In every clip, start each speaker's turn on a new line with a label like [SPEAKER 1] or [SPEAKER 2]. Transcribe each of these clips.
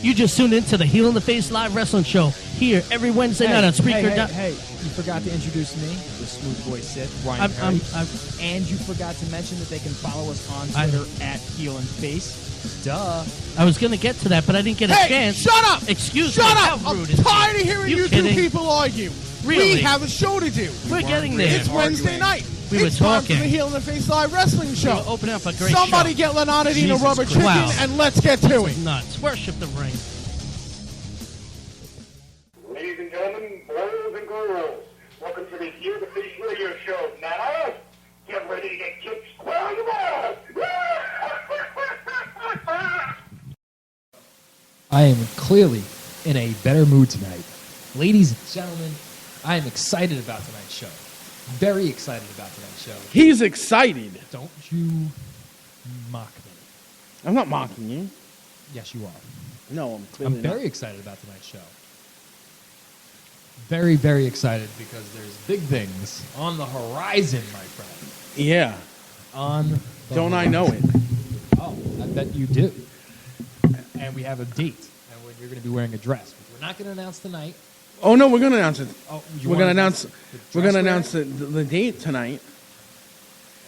[SPEAKER 1] You just tuned into the Heel in the Face live wrestling show here every Wednesday night on Spreaker.
[SPEAKER 2] Hey, you forgot to introduce me, the Smooth Boy Sith, Ryan Perry. And you forgot to mention that they can follow us on Twitter at Heel and Face. Duh.
[SPEAKER 1] I was going to get to that, but I didn't get a chance.
[SPEAKER 3] Shut up!
[SPEAKER 1] Excuse me.
[SPEAKER 3] Shut
[SPEAKER 1] How
[SPEAKER 3] up! I'm
[SPEAKER 1] rude is
[SPEAKER 3] tired
[SPEAKER 1] it?
[SPEAKER 3] of hearing you two people argue.
[SPEAKER 1] Really?
[SPEAKER 3] We have a show to do.
[SPEAKER 1] We're getting there.
[SPEAKER 3] It's Wednesday night.
[SPEAKER 1] We were
[SPEAKER 3] it's time for
[SPEAKER 1] talking.
[SPEAKER 3] the Heel in the Face live wrestling show.
[SPEAKER 1] We were opening up a great
[SPEAKER 3] Somebody
[SPEAKER 1] show.
[SPEAKER 3] get Lenardino
[SPEAKER 1] Jesus
[SPEAKER 3] Rubber
[SPEAKER 1] Christ.
[SPEAKER 3] Chicken
[SPEAKER 1] Wow.
[SPEAKER 3] and let's get to
[SPEAKER 1] This
[SPEAKER 3] it.
[SPEAKER 1] is nuts. Worship the ring.
[SPEAKER 4] Ladies and gentlemen, boys and girls, welcome to the Heel the Face radio show. Now, get ready to get kicked square in the balls.
[SPEAKER 2] I am clearly in a better mood tonight. Ladies and gentlemen, I am excited about tonight's show. Very excited about tonight's show.
[SPEAKER 3] He's excited.
[SPEAKER 2] Don't you mock me.
[SPEAKER 3] I'm not mocking you.
[SPEAKER 2] Yes, you are.
[SPEAKER 3] No, I'm clearly
[SPEAKER 2] I'm very excited about tonight's show. Very, very excited because there's big things on the horizon, my friend.
[SPEAKER 3] Yeah.
[SPEAKER 2] On the
[SPEAKER 3] Don't I
[SPEAKER 2] horizon.
[SPEAKER 3] know it?
[SPEAKER 2] Oh, I bet you do. And we have a date, and when you're going to be wearing a dress. But we're not going to announce tonight.
[SPEAKER 3] Oh no, we're gonna announce it.
[SPEAKER 2] Oh,
[SPEAKER 3] we're gonna announce.
[SPEAKER 2] the
[SPEAKER 3] We're gonna
[SPEAKER 2] dress
[SPEAKER 3] announce the date tonight.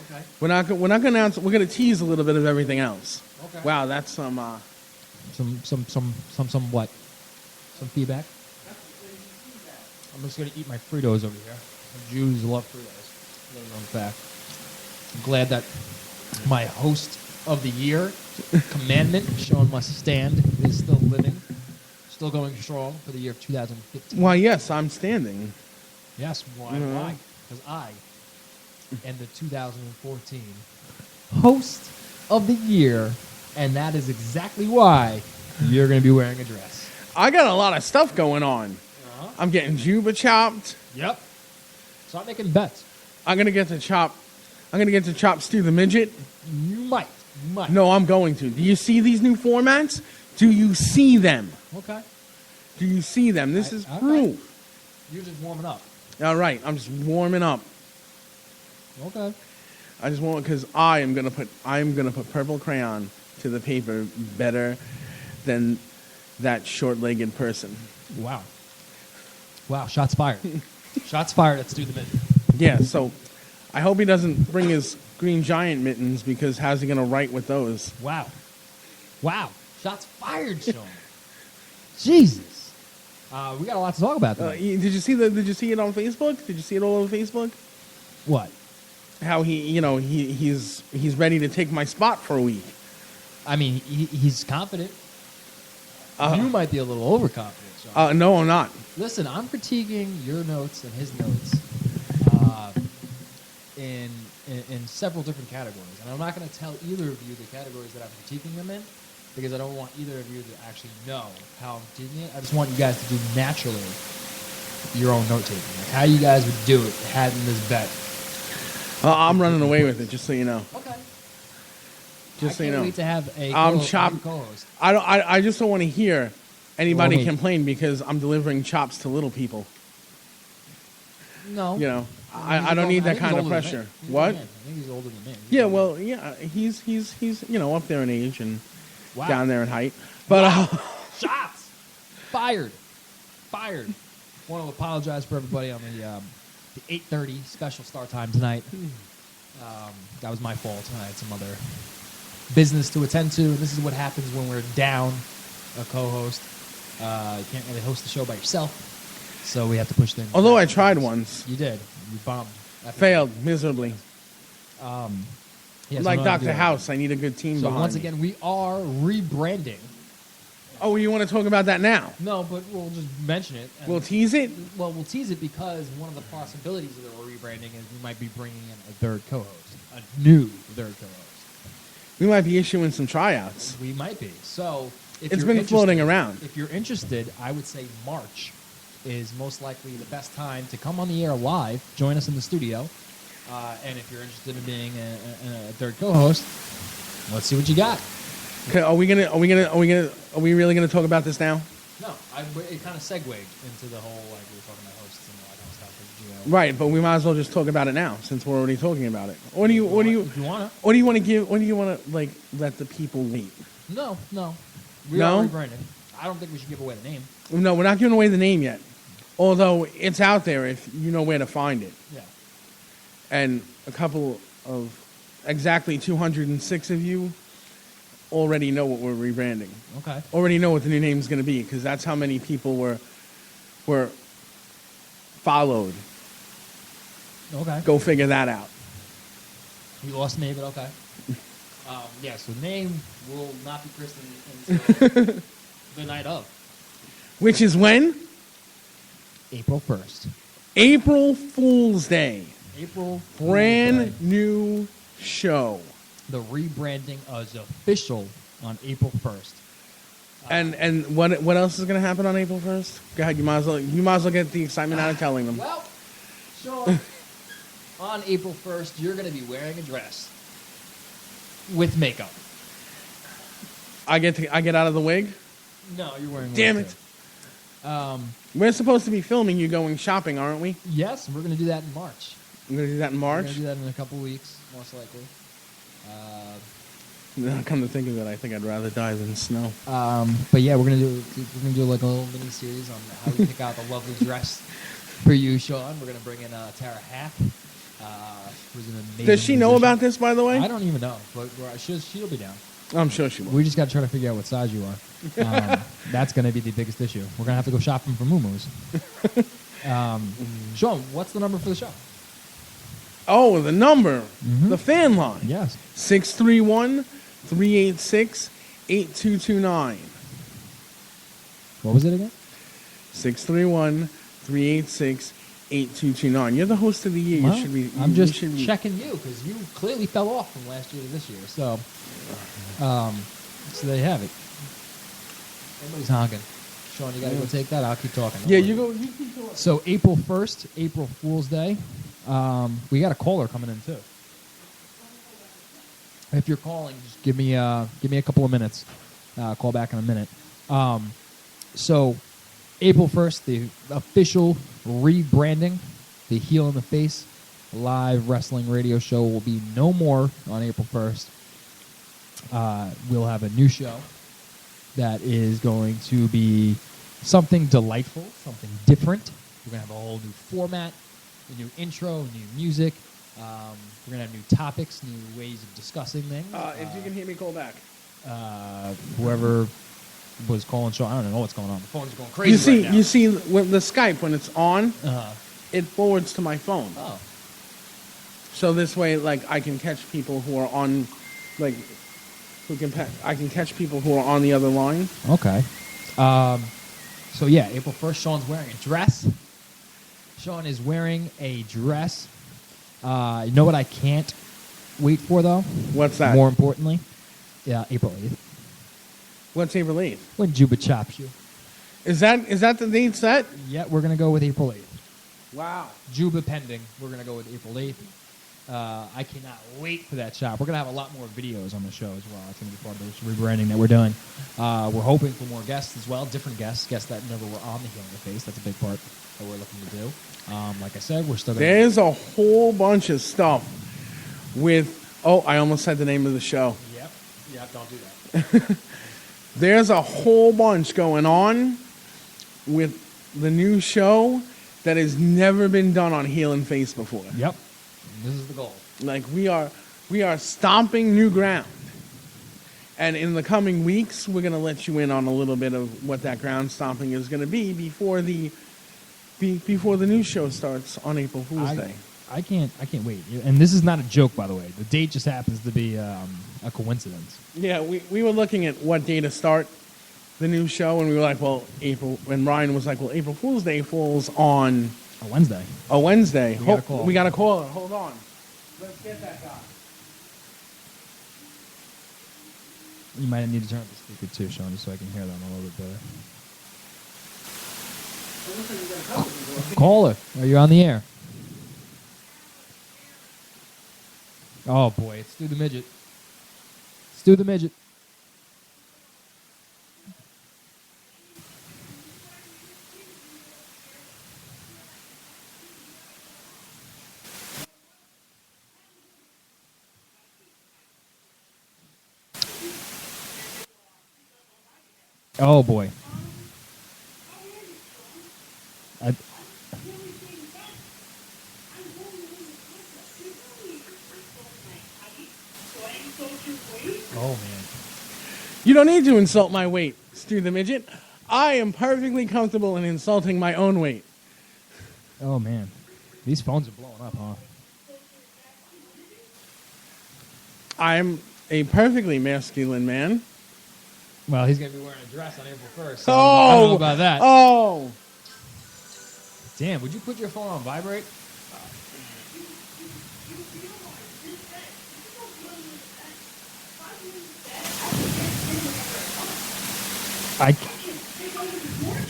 [SPEAKER 2] Okay.
[SPEAKER 3] We're not gonna announce. We're gonna tease a little bit of everything else.
[SPEAKER 2] Okay.
[SPEAKER 3] Wow, that's some.
[SPEAKER 2] Some what? Some feedback? I'm just going to eat my Fritos over here. Jews love Fritos. Little known fact. I'm glad that my host of the year commandment, Sean Must Stand, is still living, still going strong for the year of 2015.
[SPEAKER 3] Why, yes, I'm standing.
[SPEAKER 2] Yes, why?
[SPEAKER 3] Mhm.
[SPEAKER 2] Why? Because I am the 2014 host of the year, and that is exactly why you're going to be wearing a dress.
[SPEAKER 3] I got a lot of stuff going on.
[SPEAKER 2] Uh-huh.
[SPEAKER 3] I'm getting Juba chopped.
[SPEAKER 2] Yep. Start making bets.
[SPEAKER 3] I'm gonna get to chop Stu the midget.
[SPEAKER 2] You might. You might.
[SPEAKER 3] No, I'm going to. Do you see these new formats? Do you see them?
[SPEAKER 2] Okay.
[SPEAKER 3] Do you see them? This is
[SPEAKER 2] all right.
[SPEAKER 3] proof.
[SPEAKER 2] You're just warming up.
[SPEAKER 3] All right, I'm just warming up.
[SPEAKER 2] Okay.
[SPEAKER 3] I just want because I'm gonna put purple crayon to the paper better than that short-legged person.
[SPEAKER 2] Wow. Wow. Shots fired. Shots fired. Let's do the minute.
[SPEAKER 3] Yeah, so I hope he doesn't bring his Green Giant mittens because how's he gonna write with those?
[SPEAKER 2] Wow. Wow. Shots fired, Sean. Jesus. We got a lot to talk about tonight.
[SPEAKER 3] Did you see it on Facebook? Did you see it all over Facebook?
[SPEAKER 2] What?
[SPEAKER 3] How he's ready to take my spot for a week.
[SPEAKER 2] I mean, he's confident. You might be a little overconfident, Sean.
[SPEAKER 3] No, I'm not.
[SPEAKER 2] Listen, I'm critiquing your notes and his notes in several different categories. And I'm not going to tell either of you the categories that I'm critiquing them in because I don't want either of you to actually know how I'm critiquing it. I just want you guys to do naturally your own note-taking. Like how you guys would do it had in this bet.
[SPEAKER 3] I'm running away with it, just so you know.
[SPEAKER 2] Okay.
[SPEAKER 3] Just so you
[SPEAKER 2] I can't
[SPEAKER 3] know.
[SPEAKER 2] wait to have a
[SPEAKER 3] I'm
[SPEAKER 2] co-
[SPEAKER 3] chopped.
[SPEAKER 2] co-host.
[SPEAKER 3] I just don't want to hear anybody
[SPEAKER 2] Well, wait.
[SPEAKER 3] complain because I'm delivering chops to little people.
[SPEAKER 2] No.
[SPEAKER 3] You know,
[SPEAKER 2] He's
[SPEAKER 3] I don't need that
[SPEAKER 2] think
[SPEAKER 3] kind
[SPEAKER 2] he's
[SPEAKER 3] of
[SPEAKER 2] older than
[SPEAKER 3] pressure.
[SPEAKER 2] me. He's
[SPEAKER 3] What?
[SPEAKER 2] older than me. I think he's older than me.
[SPEAKER 3] Yeah, well, yeah, he's up there in age and
[SPEAKER 2] Wow.
[SPEAKER 3] down there in height. But
[SPEAKER 2] Shots fired. Fired. Want to apologize for everybody on the 8:30 special start time tonight. That was my fault. I had some other business to attend to. This is what happens when we're down a co-host. You can't really host the show by yourself, so we have to push things.
[SPEAKER 3] although I
[SPEAKER 2] back.
[SPEAKER 3] tried once,
[SPEAKER 2] You did. You bombed.
[SPEAKER 3] failed miserably.
[SPEAKER 2] Yeah, so
[SPEAKER 3] Like
[SPEAKER 2] no, I do
[SPEAKER 3] Dr.
[SPEAKER 2] that.
[SPEAKER 3] House, I need a good team
[SPEAKER 2] So
[SPEAKER 3] behind
[SPEAKER 2] once
[SPEAKER 3] me.
[SPEAKER 2] again, we are rebranding.
[SPEAKER 3] Oh, you want to talk about that now?
[SPEAKER 2] No, but we'll just mention it. and-
[SPEAKER 3] We'll tease it.
[SPEAKER 2] Well, we'll tease it because one of the possibilities of the rebranding is we might be bringing in a third co-host, a new third co-host.
[SPEAKER 3] We might be issuing some tryouts.
[SPEAKER 2] We might be. So if
[SPEAKER 3] It's
[SPEAKER 2] you're
[SPEAKER 3] been
[SPEAKER 2] interested-
[SPEAKER 3] floating around.
[SPEAKER 2] If you're interested, I would say March is most likely the best time to come on the air live, join us in the studio, and if you're interested in being a third co-host, let's see what you got.
[SPEAKER 3] Okay, are we really gonna talk about this now?
[SPEAKER 2] No, it kind of segued into the whole like we were talking about hosts and all that kind of stuff. You know.
[SPEAKER 3] Right, but we might as well just talk about it now since we're already talking about it. Or do you
[SPEAKER 2] If you wanna?
[SPEAKER 3] Or do you want to let the people wait?
[SPEAKER 2] No. We
[SPEAKER 3] No?
[SPEAKER 2] are rebranding. I don't think we should give away the name.
[SPEAKER 3] No, we're not giving away the name yet. Although it's out there if you know where to find it.
[SPEAKER 2] Yeah.
[SPEAKER 3] And a couple of exactly 206 of you already know what we're rebranding.
[SPEAKER 2] Okay.
[SPEAKER 3] Already know what the new name is going to be because that's how many people were followed.
[SPEAKER 2] Okay.
[SPEAKER 3] Go figure that out.
[SPEAKER 2] You lost me, but okay. Yeah, so the name will not be christened until the night of.
[SPEAKER 3] Which is when?
[SPEAKER 2] April 1st.
[SPEAKER 3] April Fool's Day.
[SPEAKER 2] April
[SPEAKER 3] Brand
[SPEAKER 2] Fool's Day.
[SPEAKER 3] new show.
[SPEAKER 2] The rebranding is official on April 1st.
[SPEAKER 3] And what else is going to happen on April 1st? Go ahead, you might as well get the excitement out of telling them.
[SPEAKER 2] Well, Sean, on April 1st, you're going to be wearing a dress with makeup.
[SPEAKER 3] I get out of the wig?
[SPEAKER 2] No, you're wearing a
[SPEAKER 3] Damn
[SPEAKER 2] wig,
[SPEAKER 3] it.
[SPEAKER 2] too.
[SPEAKER 3] We're supposed to be filming you going shopping, aren't we?
[SPEAKER 2] Yes, we're going to do that in March.
[SPEAKER 3] We're going to do that in
[SPEAKER 2] We're
[SPEAKER 3] March?
[SPEAKER 2] going to do that in a couple weeks, most likely.
[SPEAKER 3] Come to think of it, I think I'd rather die than snow.
[SPEAKER 2] But yeah, we're gonna do like a little mini series on how we pick out the lovely dress for you, Sean. We're gonna bring in Tara Hack. Who's an amazing
[SPEAKER 3] Does she know
[SPEAKER 2] musician.
[SPEAKER 3] about this, by the way?
[SPEAKER 2] I don't even know, but she'll be down.
[SPEAKER 3] I'm sure she will.
[SPEAKER 2] We just got to try to figure out what size you are. That's gonna be the biggest issue. We're gonna have to go shopping for muumuus. Sean, what's the number for the show?
[SPEAKER 3] Oh, the number.
[SPEAKER 2] Mhm.
[SPEAKER 3] The fan line.
[SPEAKER 2] Yes.
[SPEAKER 3] 631-386-8229.
[SPEAKER 2] What was it again?
[SPEAKER 3] 631-386-8229. You're the host of the year.
[SPEAKER 2] Well,
[SPEAKER 3] You should be.
[SPEAKER 2] I'm
[SPEAKER 3] you
[SPEAKER 2] just
[SPEAKER 3] should be-
[SPEAKER 2] checking you because you clearly fell off from last year to this year. So there you have it. Everybody's honking. Sean, you gotta go take that. I'll keep talking. Don't
[SPEAKER 3] Yeah,
[SPEAKER 2] worry.
[SPEAKER 3] you go. You keep going.
[SPEAKER 2] So April 1st, April Fool's Day. We got a caller coming in too. If you're calling, just give me a couple of minutes. Call back in a minute. So April 1st, the official rebranding, the Heel in the Face live wrestling radio show will be no more on April 1st. We'll have a new show that is going to be something delightful, something different. We're going to have a whole new format, a new intro, new music. We're going to have new topics, new ways of discussing things.
[SPEAKER 3] If you can hear me, call back.
[SPEAKER 2] Whoever was calling Sean, I don't know what's going on. The phone's going crazy right now.
[SPEAKER 3] You see, with the Skype when it's on,
[SPEAKER 2] Uh-huh.
[SPEAKER 3] it forwards to my phone.
[SPEAKER 2] Oh.
[SPEAKER 3] So this way, like, I can catch people who are on, like, I can catch people who are on the other line.
[SPEAKER 2] Okay. So yeah, April 1st, Sean's wearing a dress. Sean is wearing a dress. You know what I can't wait for, though?
[SPEAKER 3] What's that?
[SPEAKER 2] More importantly, April 8th,
[SPEAKER 3] What's April 8th?
[SPEAKER 2] when Juba chops you.
[SPEAKER 3] Is that the date set?
[SPEAKER 2] Yeah, we're going to go with April 8th.
[SPEAKER 3] Wow.
[SPEAKER 2] Juba pending. We're going to go with April 8th. I cannot wait for that shop. We're going to have a lot more videos on the show as well. It's going to be part of this rebranding that we're doing. We're hoping for more guests as well, different guests that never were on the Heel in the Face. That's a big part that we're looking to do. Like I said, we're still going to...
[SPEAKER 3] There's a whole bunch of stuff with. Oh, I almost said the name of the show.
[SPEAKER 2] Yep, don't do that.
[SPEAKER 3] There's a whole bunch going on with the new show that has never been done on Heel and Face before.
[SPEAKER 2] Yep, this is the goal.
[SPEAKER 3] Like we are stomping new ground. And in the coming weeks, we're going to let you in on a little bit of what that ground stomping is going to be before the new show starts on April Fool's Day.
[SPEAKER 2] I can't wait. And this is not a joke, by the way. The date just happens to be a coincidence.
[SPEAKER 3] Yeah, we were looking at what day to start the new show, and we were like, well, April. And Ryan was like, well, April Fool's Day falls on
[SPEAKER 2] A Wednesday.
[SPEAKER 3] a Wednesday.
[SPEAKER 2] We got a call.
[SPEAKER 3] We got a caller. Hold on. Let's get that guy.
[SPEAKER 2] You might need to turn up the speaker too, Sean, just so I can hear them a little bit better. Caller, are you on the air? Oh boy, it's Stu the Midget. Stu the Midget. Oh boy. Oh, man.
[SPEAKER 3] You don't need to insult my weight, Stu the Midget. I am perfectly comfortable in insulting my own weight.
[SPEAKER 2] Oh, man. These phones are blowing up, huh?
[SPEAKER 3] I'm a perfectly masculine man.
[SPEAKER 2] Well, he's going to be wearing a dress on April 1st. So I don't know about that.
[SPEAKER 3] Oh!
[SPEAKER 2] Damn, would you put your phone on vibrate?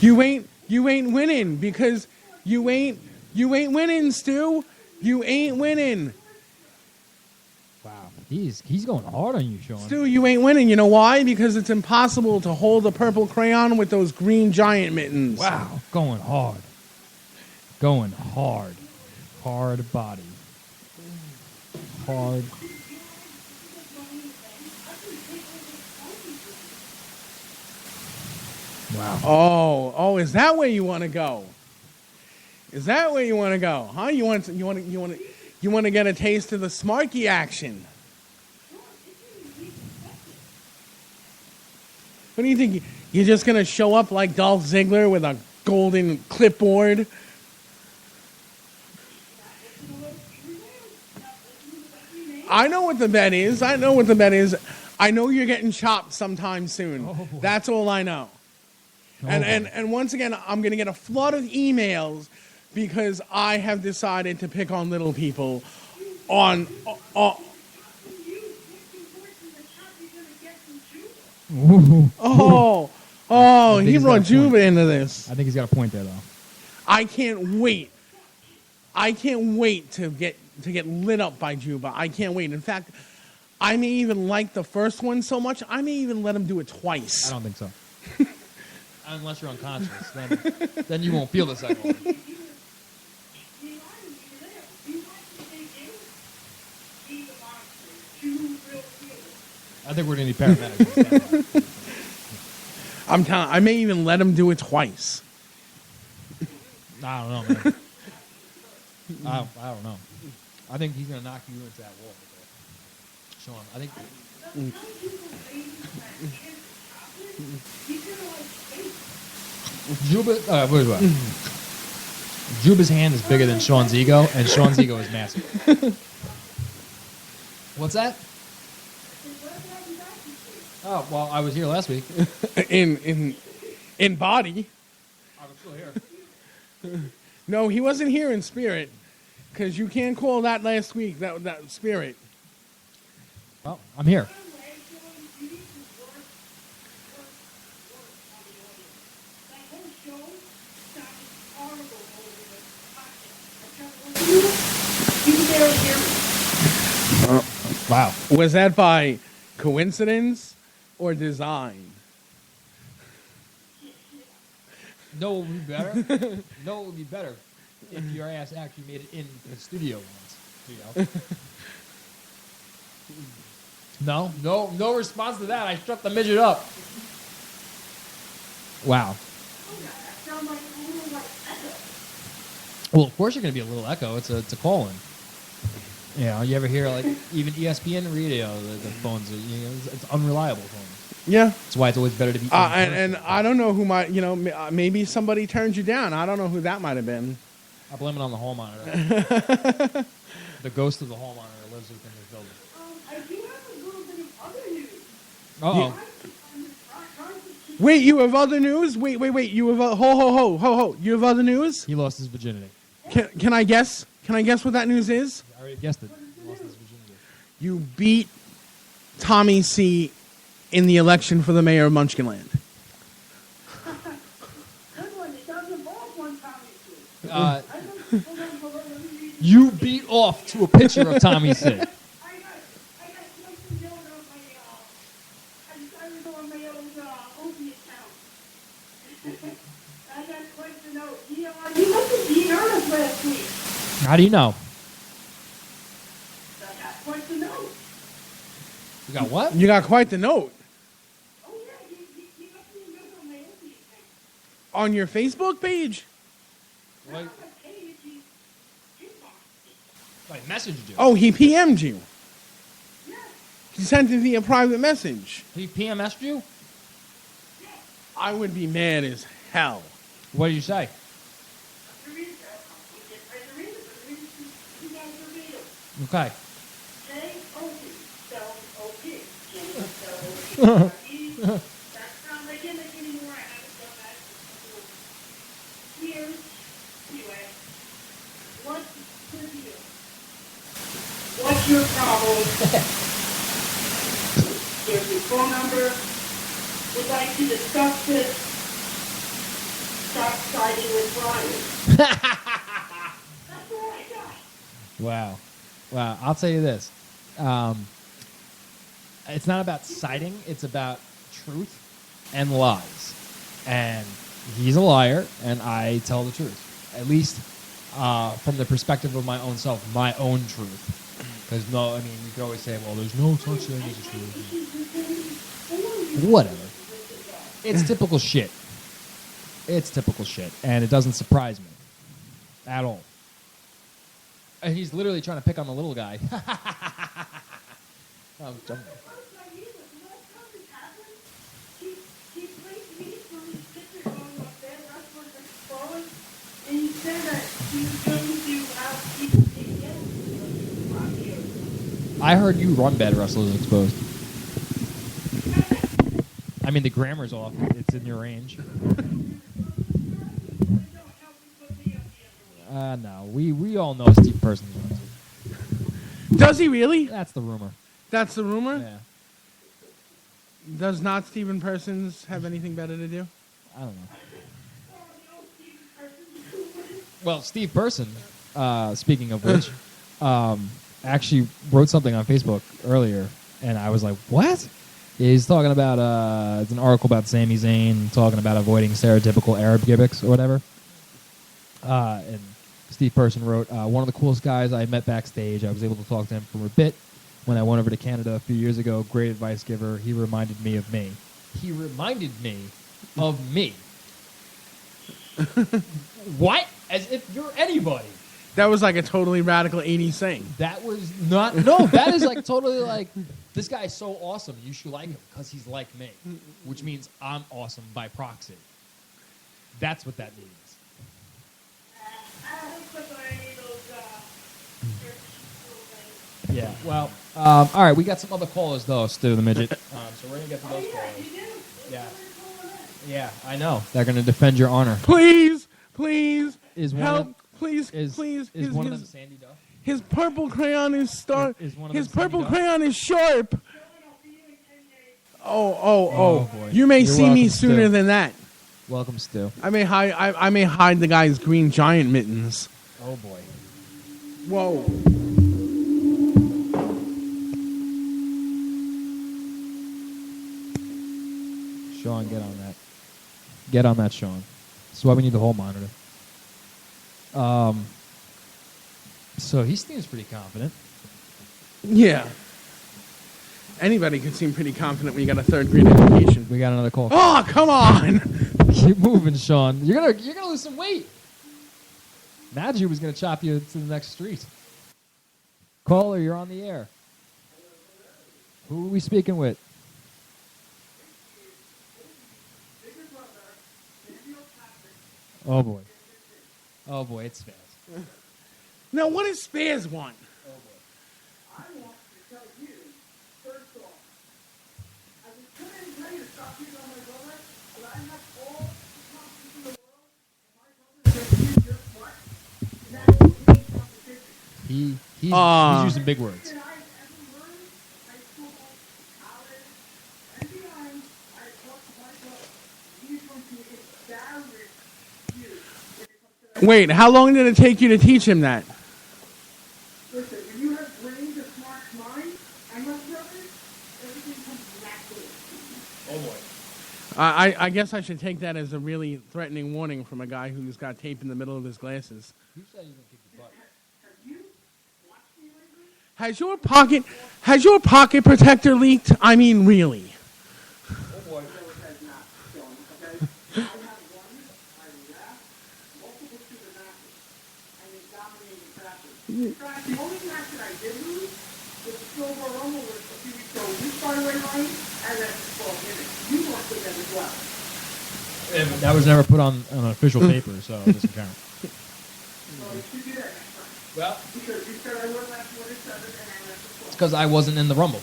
[SPEAKER 3] You ain't winning because you ain't winning, Stu. You ain't winning.
[SPEAKER 2] Wow. He's going hard on you, Sean.
[SPEAKER 3] Stu, you ain't winning. You know why? Because it's impossible to hold a purple crayon with those green giant mittens.
[SPEAKER 2] Wow. Going hard. Going hard. Hard body. Hard. Wow.
[SPEAKER 3] Oh, is that where you want to go? Is that where you want to go? Huh? You want to get a taste of the Smarky action? What do you think? You're just gonna show up like Dolph Ziggler with a golden clipboard? I know what the bet is. I know you're getting chopped sometime soon.
[SPEAKER 2] Oh, boy.
[SPEAKER 3] That's all I know. And once again, I'm going to get a flood of emails because I have decided to pick on little people on he
[SPEAKER 2] he's got
[SPEAKER 3] brought
[SPEAKER 2] a
[SPEAKER 3] Juba
[SPEAKER 2] point.
[SPEAKER 3] into this.
[SPEAKER 2] I think he's got a point there, though.
[SPEAKER 3] I can't wait to get lit up by Juba. I can't wait. In fact, I may even like the first one so much, I may even let him do it twice.
[SPEAKER 2] I don't think so. Unless you're unconscious. Then you won't feel the second one. I think we're going to need paramedics.
[SPEAKER 3] I'm telling I may even let him do it twice.
[SPEAKER 2] I don't know, man. I don't know. I think he's going to knock you into that wall. Sean, I think... Juba's hand is bigger than Sean's ego, and Sean's ego is massive. What's that? Oh, well, I was here last week.
[SPEAKER 3] in body.
[SPEAKER 2] I was still here.
[SPEAKER 3] No, he wasn't here in spirit, because you can't call that last week that spirit.
[SPEAKER 2] Well, I'm here. Wow.
[SPEAKER 3] Was that by coincidence or design?
[SPEAKER 2] No, it would be better. No, it would be better if your ass actually made it in the studio once. You know? No response to that. I shut the midget up. Wow. Well, of course you're going to be a little echo. It's a call-in. You know, you ever hear like even ESPN radio? The phones are, it's unreliable phones.
[SPEAKER 3] Yeah.
[SPEAKER 2] That's why it's always better to be.
[SPEAKER 3] And I don't know who might, maybe somebody turned you down. I don't know who that might have been.
[SPEAKER 2] I blame it on the hall monitor. The ghost of the hall monitor lives within the building.
[SPEAKER 4] I do have a little bit of other news.
[SPEAKER 2] Uh-oh.
[SPEAKER 3] Wait, you have other news? Wait. You have ho. You have other news?
[SPEAKER 2] He lost his virginity.
[SPEAKER 3] Can I guess? Can I guess what that news is?
[SPEAKER 2] I already guessed it. He lost his virginity.
[SPEAKER 3] You beat Tommy C in the election for the mayor of Munchkinland.
[SPEAKER 4] Good one. It doesn't involve one Tommy C.
[SPEAKER 2] You beat off to a picture of Tommy C.
[SPEAKER 4] I got quite the note on my, I was on my old Opie account. I got quite the note. You must have beat Ernest last week.
[SPEAKER 2] How do you know?
[SPEAKER 4] I got quite the note.
[SPEAKER 2] You got what?
[SPEAKER 3] You got quite the note.
[SPEAKER 4] Oh, yeah, he must be note on my Opie account.
[SPEAKER 3] On your Facebook page?
[SPEAKER 2] Like, messaged you.
[SPEAKER 3] Oh, he PM'd you.
[SPEAKER 4] Yeah.
[SPEAKER 3] He sent it via private message.
[SPEAKER 2] He PMS'd you?
[SPEAKER 3] I would be mad as hell.
[SPEAKER 2] What did you say? Okay.
[SPEAKER 4] What's your problem? Here's your phone number. Would like to discuss this. Stop siding with Brian. That's all I got.
[SPEAKER 2] Wow. Wow. I'll tell you this. It's not about siding. It's about truth and lies. And he's a liar, and I tell the truth. At least from the perspective of my own self, my own truth. Because, no, I mean, you could always say, well, there's no such thing as a truth. Whatever. It's typical shit. It's typical shit. And it doesn't surprise me at all. And he's literally trying to pick on the little guy. I'm jumping.
[SPEAKER 4] And he said that he was going to have people take it from you.
[SPEAKER 2] I heard you run Bad Wrestlers Exposed. I mean, the grammar's off. It's in your range. No. We all know Steve Persons runs it.
[SPEAKER 3] Does he really?
[SPEAKER 2] That's the rumor.
[SPEAKER 3] That's the rumor?
[SPEAKER 2] Yeah.
[SPEAKER 3] Does not Stephen Persons have anything better to do?
[SPEAKER 2] I don't know. Well, Steve Person, speaking of which, actually wrote something on Facebook earlier, and I was like, what? He's talking about, it's an article about Sami Zayn talking about avoiding stereotypical Arab gimmicks or whatever. And Steve Person wrote, one of the coolest guys I met backstage. I was able to talk to him for a bit when I went over to Canada a few years ago. Great advice giver. He reminded me of me. He reminded me of me. What? As if you're anybody.
[SPEAKER 3] That was like a totally radical 80s thing.
[SPEAKER 2] That was not... No, that is like totally like, this guy is so awesome, you should like him because he's like me. Which means I'm awesome by proxy. That's what that means. Yeah, well, all right, we got some other callers, though, Stu the Midget. So we're going to get to those callers. Yeah. Yeah, I know. They're going to defend your honor.
[SPEAKER 3] Please, please,
[SPEAKER 2] Is one
[SPEAKER 3] help,
[SPEAKER 2] of them,
[SPEAKER 3] please,
[SPEAKER 2] is,
[SPEAKER 3] please.
[SPEAKER 2] Is one of them Sandy Duff?
[SPEAKER 3] His purple crayon is
[SPEAKER 2] Is one of
[SPEAKER 3] His
[SPEAKER 2] them Sandy
[SPEAKER 3] purple
[SPEAKER 2] Duff?
[SPEAKER 3] crayon is sharp. Oh,
[SPEAKER 2] Oh, boy.
[SPEAKER 3] You may
[SPEAKER 2] You're
[SPEAKER 3] see me
[SPEAKER 2] welcome,
[SPEAKER 3] sooner
[SPEAKER 2] Stu.
[SPEAKER 3] than that.
[SPEAKER 2] Welcome, Stu.
[SPEAKER 3] I may hide the guy's green giant mittens.
[SPEAKER 2] Oh, boy.
[SPEAKER 3] Whoa.
[SPEAKER 2] Sean, get on that. Get on that, Sean. That's why we need the whole monitor. So he seems pretty confident.
[SPEAKER 3] Yeah. Anybody could seem pretty confident when you got a third grade education.
[SPEAKER 2] We got another call.
[SPEAKER 3] Oh, come on!
[SPEAKER 2] Keep moving, Sean. You're gonna lose some weight. Magi was gonna chop you to the next street. Caller, you're on the air. Who are we speaking with? Oh boy. Oh boy, it's fast.
[SPEAKER 3] Now, what does Spaz want?
[SPEAKER 4] I want to tell you, first off, I was trying to tell you to stop beating on my brother, but I have all the confidence in the world, and my brother says you just what? And that is the competition.
[SPEAKER 2] He's using big words.
[SPEAKER 4] And I've ever learned, high school, college, and beyond, I talk to my brother. He's going to embarrass you when it comes to
[SPEAKER 3] Wait, how long did it take you to teach him that?
[SPEAKER 4] Listen, when you have brains as smart as mine, and my brother, everything comes naturally.
[SPEAKER 2] Oh boy.
[SPEAKER 3] I guess I should take that as a really threatening warning from a guy who's got tape in the middle of his glasses.
[SPEAKER 2] Who said he's gonna kick your butt?
[SPEAKER 4] Have you watched me lately?
[SPEAKER 3] Has your pocket protector leaked? I mean, really.
[SPEAKER 4] No, it has not, Sean, okay? I have won, I laughed, multiple student matches, and in dominating fashion. In fact, the only match that I did lose was the Silver Rumble a few weeks ago mine, and that's 12 minutes. You want to them as well.
[SPEAKER 2] That was never put on official paper, so it doesn't count.
[SPEAKER 4] So you should do that next time.
[SPEAKER 2] Well,
[SPEAKER 4] Because you said I went last 1 to 7 and I went to 12.
[SPEAKER 2] it's because I wasn't in the Rumble.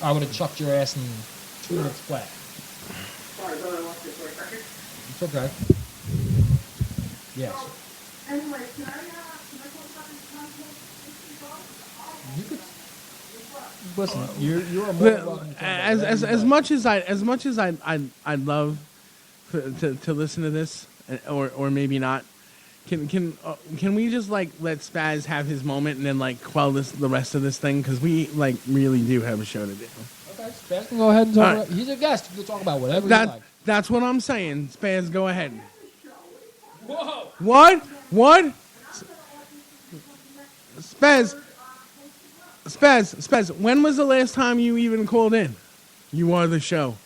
[SPEAKER 2] I would have chucked your ass in 2 minutes flat.
[SPEAKER 4] Sorry, brother, I lost it for a second.
[SPEAKER 2] It's okay. Yes.
[SPEAKER 4] So, anyway, can I talk about this concept?
[SPEAKER 2] You could listen. You're a more than welcome to talk about whatever
[SPEAKER 3] As
[SPEAKER 2] you
[SPEAKER 3] much as I'd love to listen to this, or maybe not. Can we just like let Spaz have his moment and then like quell the rest of this thing, because we like really do have a show to do.
[SPEAKER 2] Okay, Spaz can go ahead and talk.
[SPEAKER 3] All right.
[SPEAKER 2] He's a guest. You can talk about whatever you like.
[SPEAKER 3] That's what I'm saying. Spaz, go ahead.
[SPEAKER 2] Whoa!
[SPEAKER 3] What? Spaz, when was the last time you even called in? You are the show.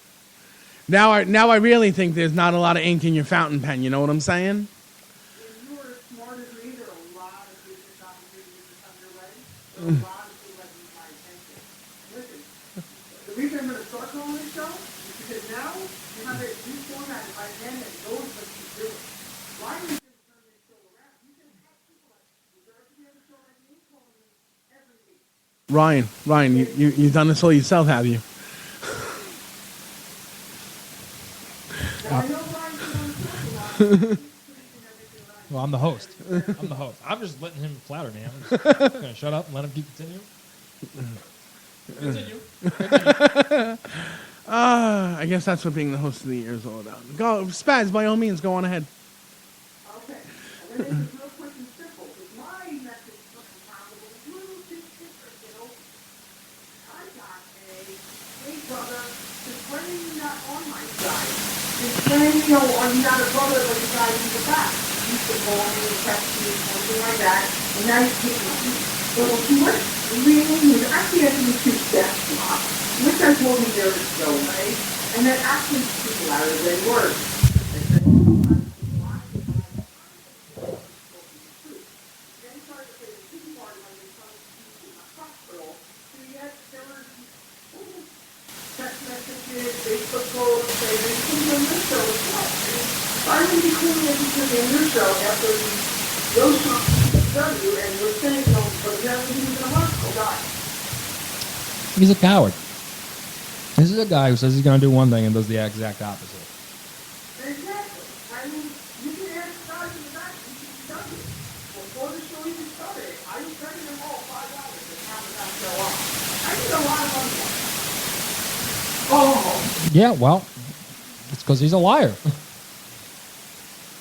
[SPEAKER 3] Now I really think there's not a lot of ink in your fountain pen. You know what I'm saying?
[SPEAKER 4] If you were as smart as me, there are a lot of business opportunities underway. There are a lot of things that need my attention. Listen, the reason I'm going to start calling this show is because now you have a new format by men that knows what he's doing. Ryan is going to turn this show around. He's going to have people like deserve to be on the show like me calling me every week.
[SPEAKER 3] Ryan, you've done this all yourself, have you?
[SPEAKER 4] Now, I know Ryan's been on the show a lot. He's pleasing everything right.
[SPEAKER 2] Well, I'm the host. I'm just letting him flatter me. I'm just gonna shut up and let him keep continue. Continue.
[SPEAKER 3] I guess that's what being the host of the year is all about. Go, Spaz, by all means, go on ahead.
[SPEAKER 4] Okay, I'm going to make this real quick and simple, because my message from the town was a little bit different, you know. I got hey brother, since when are you not on my side? Since when, are you not a brother but you guys in the back? You used to call me and text me and something like that, and now you're taking on me. Well, he was really, he was actually asking me 2 steps, which I told me there was no way, and then actually speak louder than words. I said, text messages, Facebook posts, saying they couldn't on your show as well. I would be cool if you could on your show after those W and we're saying no, but apparently he was in a hospital, died.
[SPEAKER 2] He's a coward. This is a guy who says he's gonna do one thing and does the exact opposite.
[SPEAKER 4] Exactly. I mean, you can ask guys in the back who should be done it. Before the show even started, I was sending them all $5 to have that show on. I need a lot of money. Oh.
[SPEAKER 2] Yeah, well, it's because he's a liar.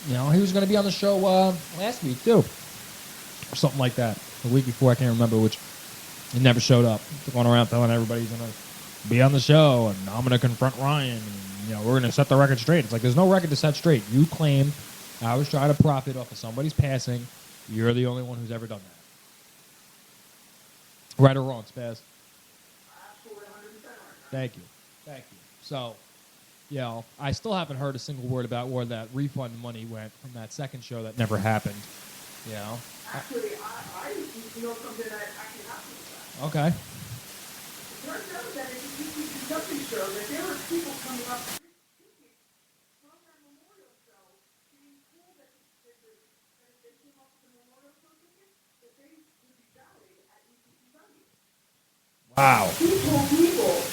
[SPEAKER 2] He was going to be on the show last week, too. Or something like that. The week before, I can't remember which. He never showed up. Going around telling everybody he's going to be on the show, and I'm going to confront Ryan, and, we're going to set the record straight. It's like, there's no record to set straight. You claim I was trying to profit off of somebody's passing. You're the only one who's ever done that. Right or wrong, Spaz?
[SPEAKER 4] Absolutely 100% right.
[SPEAKER 2] Thank you. So, I still haven't heard a single word about where that refund money went from that second show that never happened.
[SPEAKER 4] Actually, I know something that actually happened with that.
[SPEAKER 2] Okay.
[SPEAKER 4] It turns out that in the UCW show, that there were people coming up with tickets from that memorial show being told that if they came up with the memorial show tickets, that they would be valued at UCW.
[SPEAKER 2] Wow.
[SPEAKER 4] He told people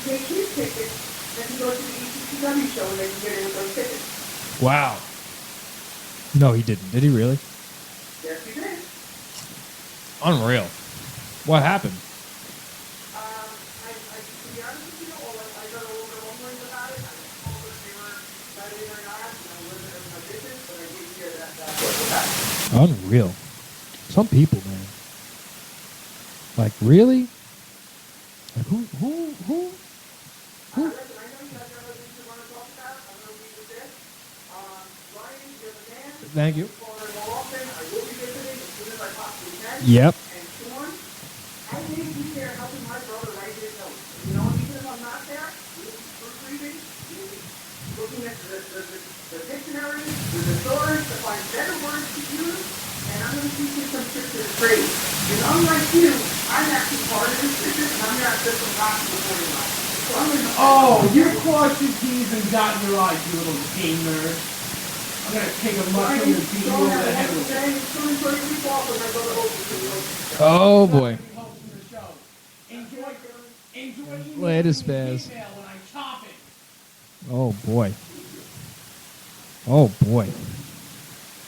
[SPEAKER 4] take his tickets and go to the ECCW show and they can get in with those tickets.
[SPEAKER 2] Wow. No, he didn't. Did he really?
[SPEAKER 4] Yes, he did.
[SPEAKER 2] Unreal. What happened?
[SPEAKER 4] To be honest with you, I got a little bit rumblings about it. I don't know whether they were excited or not. I wasn't in my business, but I did hear that that's what happened.
[SPEAKER 2] Unreal. Some people, man. Like, really? Like, who?
[SPEAKER 4] Listen, I know you guys got other things you want to talk about. I'm going to leave it there. Ryan, you're the man.
[SPEAKER 2] Thank you.
[SPEAKER 4] Call in more often. I will be visiting as soon as I possibly can.
[SPEAKER 2] Yep.
[SPEAKER 4] And Sean, I may be there helping my brother write his notes. Even if I'm not there, you'll be proofreading, you'll be looking at the dictionary, the thesaurus to find better words to use, and I'm going to teach you some tricks of the trade. And unlike you, I'm actually part of this business, and I'm not just a box before you know. So I'm in the
[SPEAKER 3] Oh, you crossed your T's and got your I's, you little game nerd. I'm gonna take a mushroom and beat you over the head with it.
[SPEAKER 2] Oh boy.
[SPEAKER 3] Enjoy emailing
[SPEAKER 2] Later,
[SPEAKER 3] me
[SPEAKER 2] Spaz.
[SPEAKER 3] email when I chop it.
[SPEAKER 2] Oh boy. Oh boy.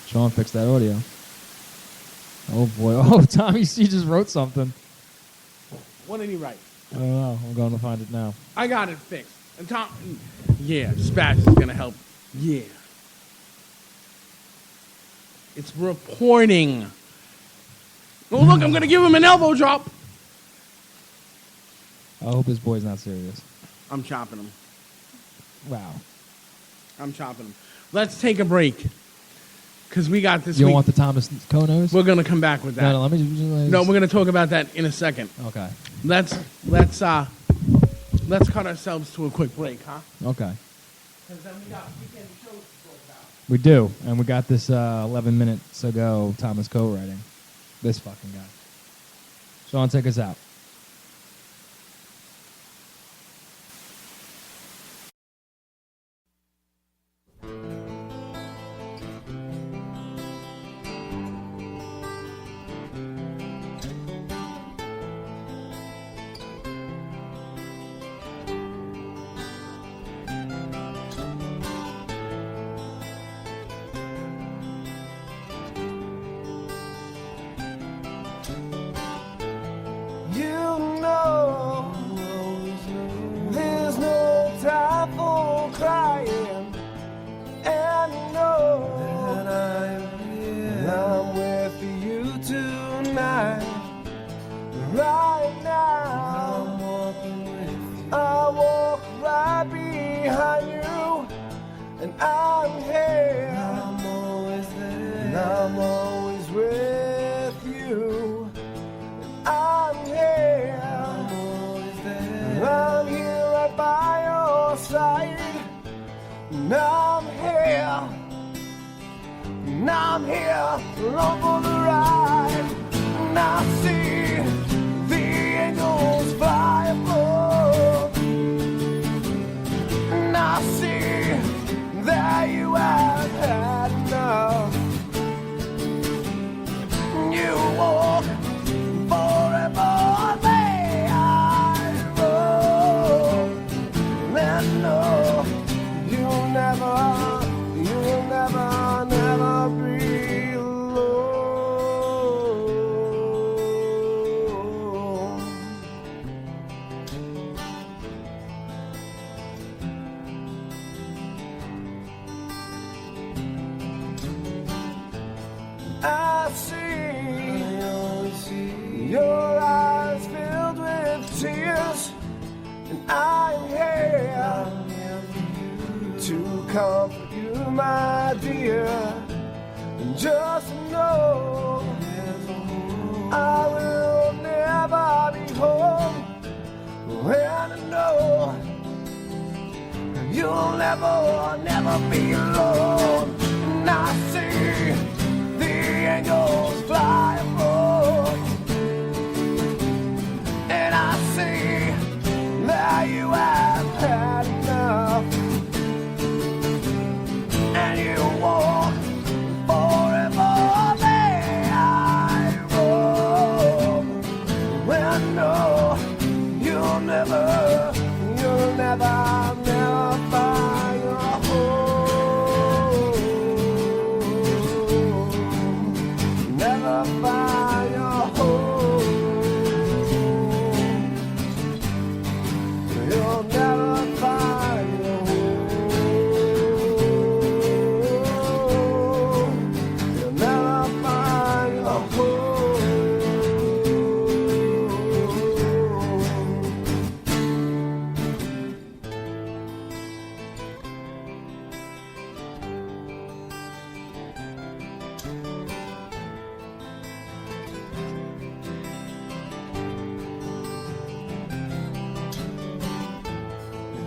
[SPEAKER 2] Sean fixed that audio. Oh boy. Oh, Tommy C just wrote something.
[SPEAKER 3] What did he write?
[SPEAKER 2] I don't know. I'm going to find it now.
[SPEAKER 3] I got it fixed. And Tom, yeah, Spaz is gonna help. Yeah. It's reporting. Oh, look, I'm gonna give him an elbow drop.
[SPEAKER 2] I hope his boy's not serious.
[SPEAKER 3] I'm chopping him.
[SPEAKER 2] Wow.
[SPEAKER 3] I'm chopping him. Let's take a break. Because we got this
[SPEAKER 2] You
[SPEAKER 3] week.
[SPEAKER 2] don't want the Thomas Konos?
[SPEAKER 3] We're gonna come back with that.
[SPEAKER 2] No, let me just.
[SPEAKER 3] No, we're gonna talk about that in a second.
[SPEAKER 2] Okay.
[SPEAKER 3] Let's cut ourselves to a quick break, huh?
[SPEAKER 2] Okay.
[SPEAKER 3] Because then we got weekend shows to talk about.
[SPEAKER 2] We do. And we got this 11 minutes ago Thomas co-writing. This fucking guy. Sean, take us out.
[SPEAKER 5] You know, there's no time for crying, and you know that I'm with you tonight. Right now, I walk right behind you, and I'm here. I'm always there. And I'm always with you. I'm here. I'm always there. I'm here right by your side. And I'm here. And I'm here along for the ride. And I see the angels fly above. And I see that you have had enough. You walk forever may I roam. And no, you'll never be alone. I see your eyes filled with tears, and I'm here to comfort you, my dear. And just know I will never be home, and I know you'll never be alone. And I see the angels fly above, and I see that you have had enough, and you walk forever may I roam. When I know you'll never find your home. Never find your home. You'll never find your home. You'll never find your home.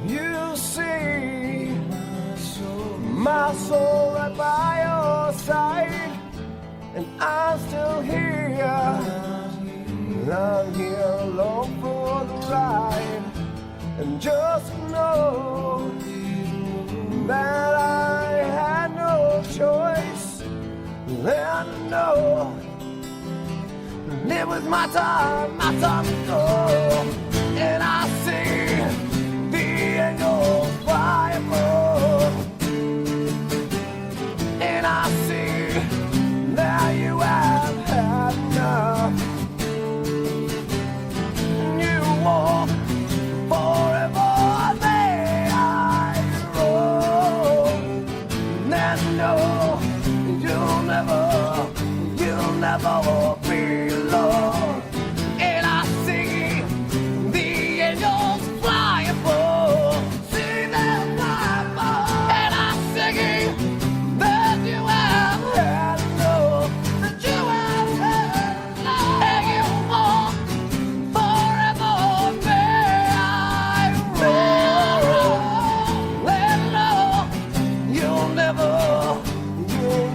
[SPEAKER 5] You see my soul right by your side, and I'm still here. And I'm here It was my time to go. And I see the angels fly above. And I see now you have had enough. You walk forever, may I roam. And no, you'll never be alone. And I see the angels fly above. See them fly above. And I'm singing that you have had enough. That you have had enough. And you walk forever, may I roam. And no, you'll never be alone.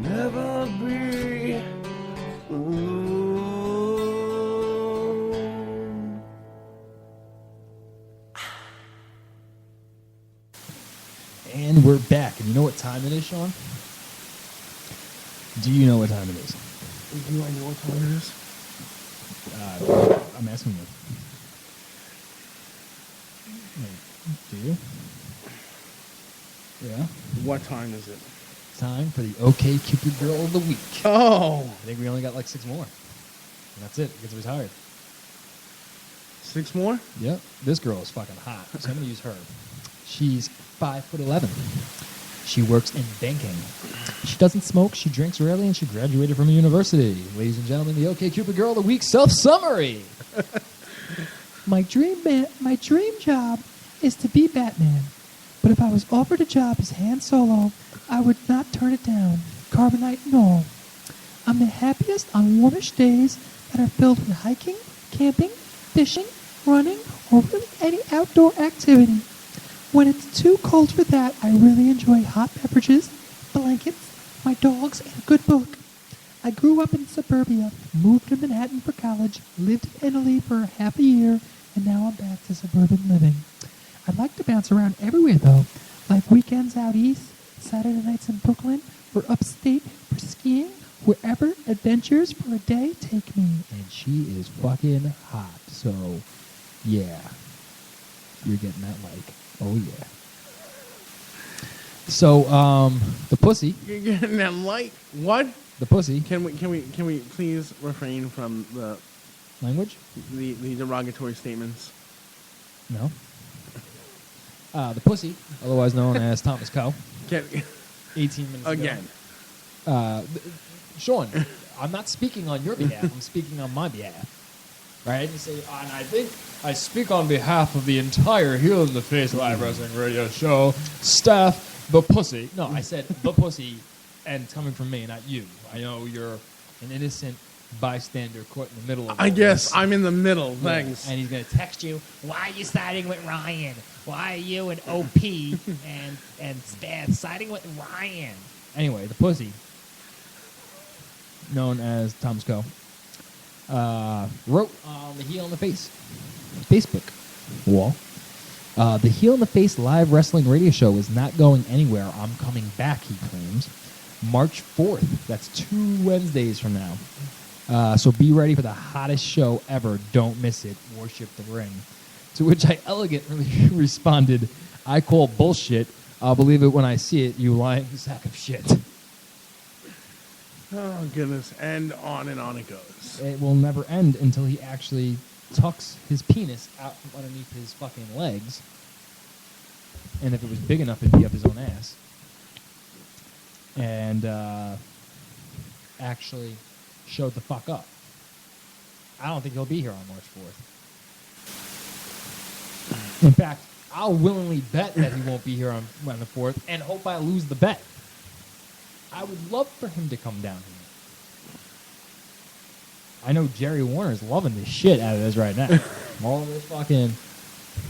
[SPEAKER 5] Never be alone.
[SPEAKER 2] And we're back. And you know what time it is, Sean? Do you know what time it is?
[SPEAKER 3] Do I know what time it is?
[SPEAKER 2] I'm asking you. Wait, do you? Yeah.
[SPEAKER 3] What time is it?
[SPEAKER 2] Time for the OK Cupid Girl of the Week.
[SPEAKER 3] Oh,
[SPEAKER 2] I think we only got like 6 more. And that's it. It gets retired.
[SPEAKER 3] 6 more?
[SPEAKER 2] Yep. This girl is fucking hot. So I'm going to use her. She's 5'11". She works in banking. She doesn't smoke, she drinks rarely, and she graduated from a university. Ladies and gentlemen, the OK Cupid Girl of the Week self-summary.
[SPEAKER 6] My dream job is to be Batman. But if I was offered a job as Han Solo, I would not turn it down, carbonite and all. I'm the happiest on warmish days that are filled with hiking, camping, fishing, running, or really any outdoor activity. When it's too cold for that, I really enjoy hot beverages, blankets, my dogs, and a good book. I grew up in suburbia, moved to Manhattan for college, lived in Italy for half a year, and now I'm back to suburban living. I'd like to bounce around everywhere, though, like weekends out east, Saturday nights in Brooklyn, or upstate for skiing, wherever adventures for a day take me.
[SPEAKER 2] And she is fucking hot. So, yeah. You're getting that like, oh yeah. So, the pussy.
[SPEAKER 3] You're getting that light. What?
[SPEAKER 2] The pussy.
[SPEAKER 3] Can we please refrain from the
[SPEAKER 2] Language?
[SPEAKER 3] derogatory statements?
[SPEAKER 2] No. The pussy, otherwise known as Thomas Coe,
[SPEAKER 3] Get
[SPEAKER 2] 18 minutes
[SPEAKER 3] again.
[SPEAKER 2] ago. Sean, I'm not speaking on your behalf. I'm speaking on my behalf. Right? You say, and I think I speak on behalf of the entire Heel in the Face Live Wrestling Radio Show staff, the pussy. No, I said the pussy, and it's coming from me, not you. I know you're an innocent bystander caught in the middle of
[SPEAKER 3] I
[SPEAKER 2] all
[SPEAKER 3] guess
[SPEAKER 2] this.
[SPEAKER 3] I'm in the middle.
[SPEAKER 2] Yeah.
[SPEAKER 3] Thanks.
[SPEAKER 2] And he's going to text you, why are you siding with Ryan? Why are you and OP and Spad siding with Ryan? Anyway, the pussy, known as Thomas Coe, wrote on the Heel in the Face Facebook wall, the Heel in the Face live wrestling radio show is not going anywhere. I'm coming back, he claims. March 4th. That's 2 Wednesdays from now. So be ready for the hottest show ever. Don't miss it. Worship the ring. To which I elegantly responded, I call bullshit. I'll believe it when I see it, you lying sack of shit.
[SPEAKER 3] Oh goodness, and on it goes.
[SPEAKER 2] It will never end until he actually tucks his penis out from underneath his fucking legs. And if it was big enough, it'd be up his own ass. And actually showed the fuck up. I don't think he'll be here on March 4th. In fact, I'll willingly bet that he won't be here on the 4th and hope I lose the bet. I would love for him to come down here. I know Jerry Warner's loving the shit out of this right now. All of this fucking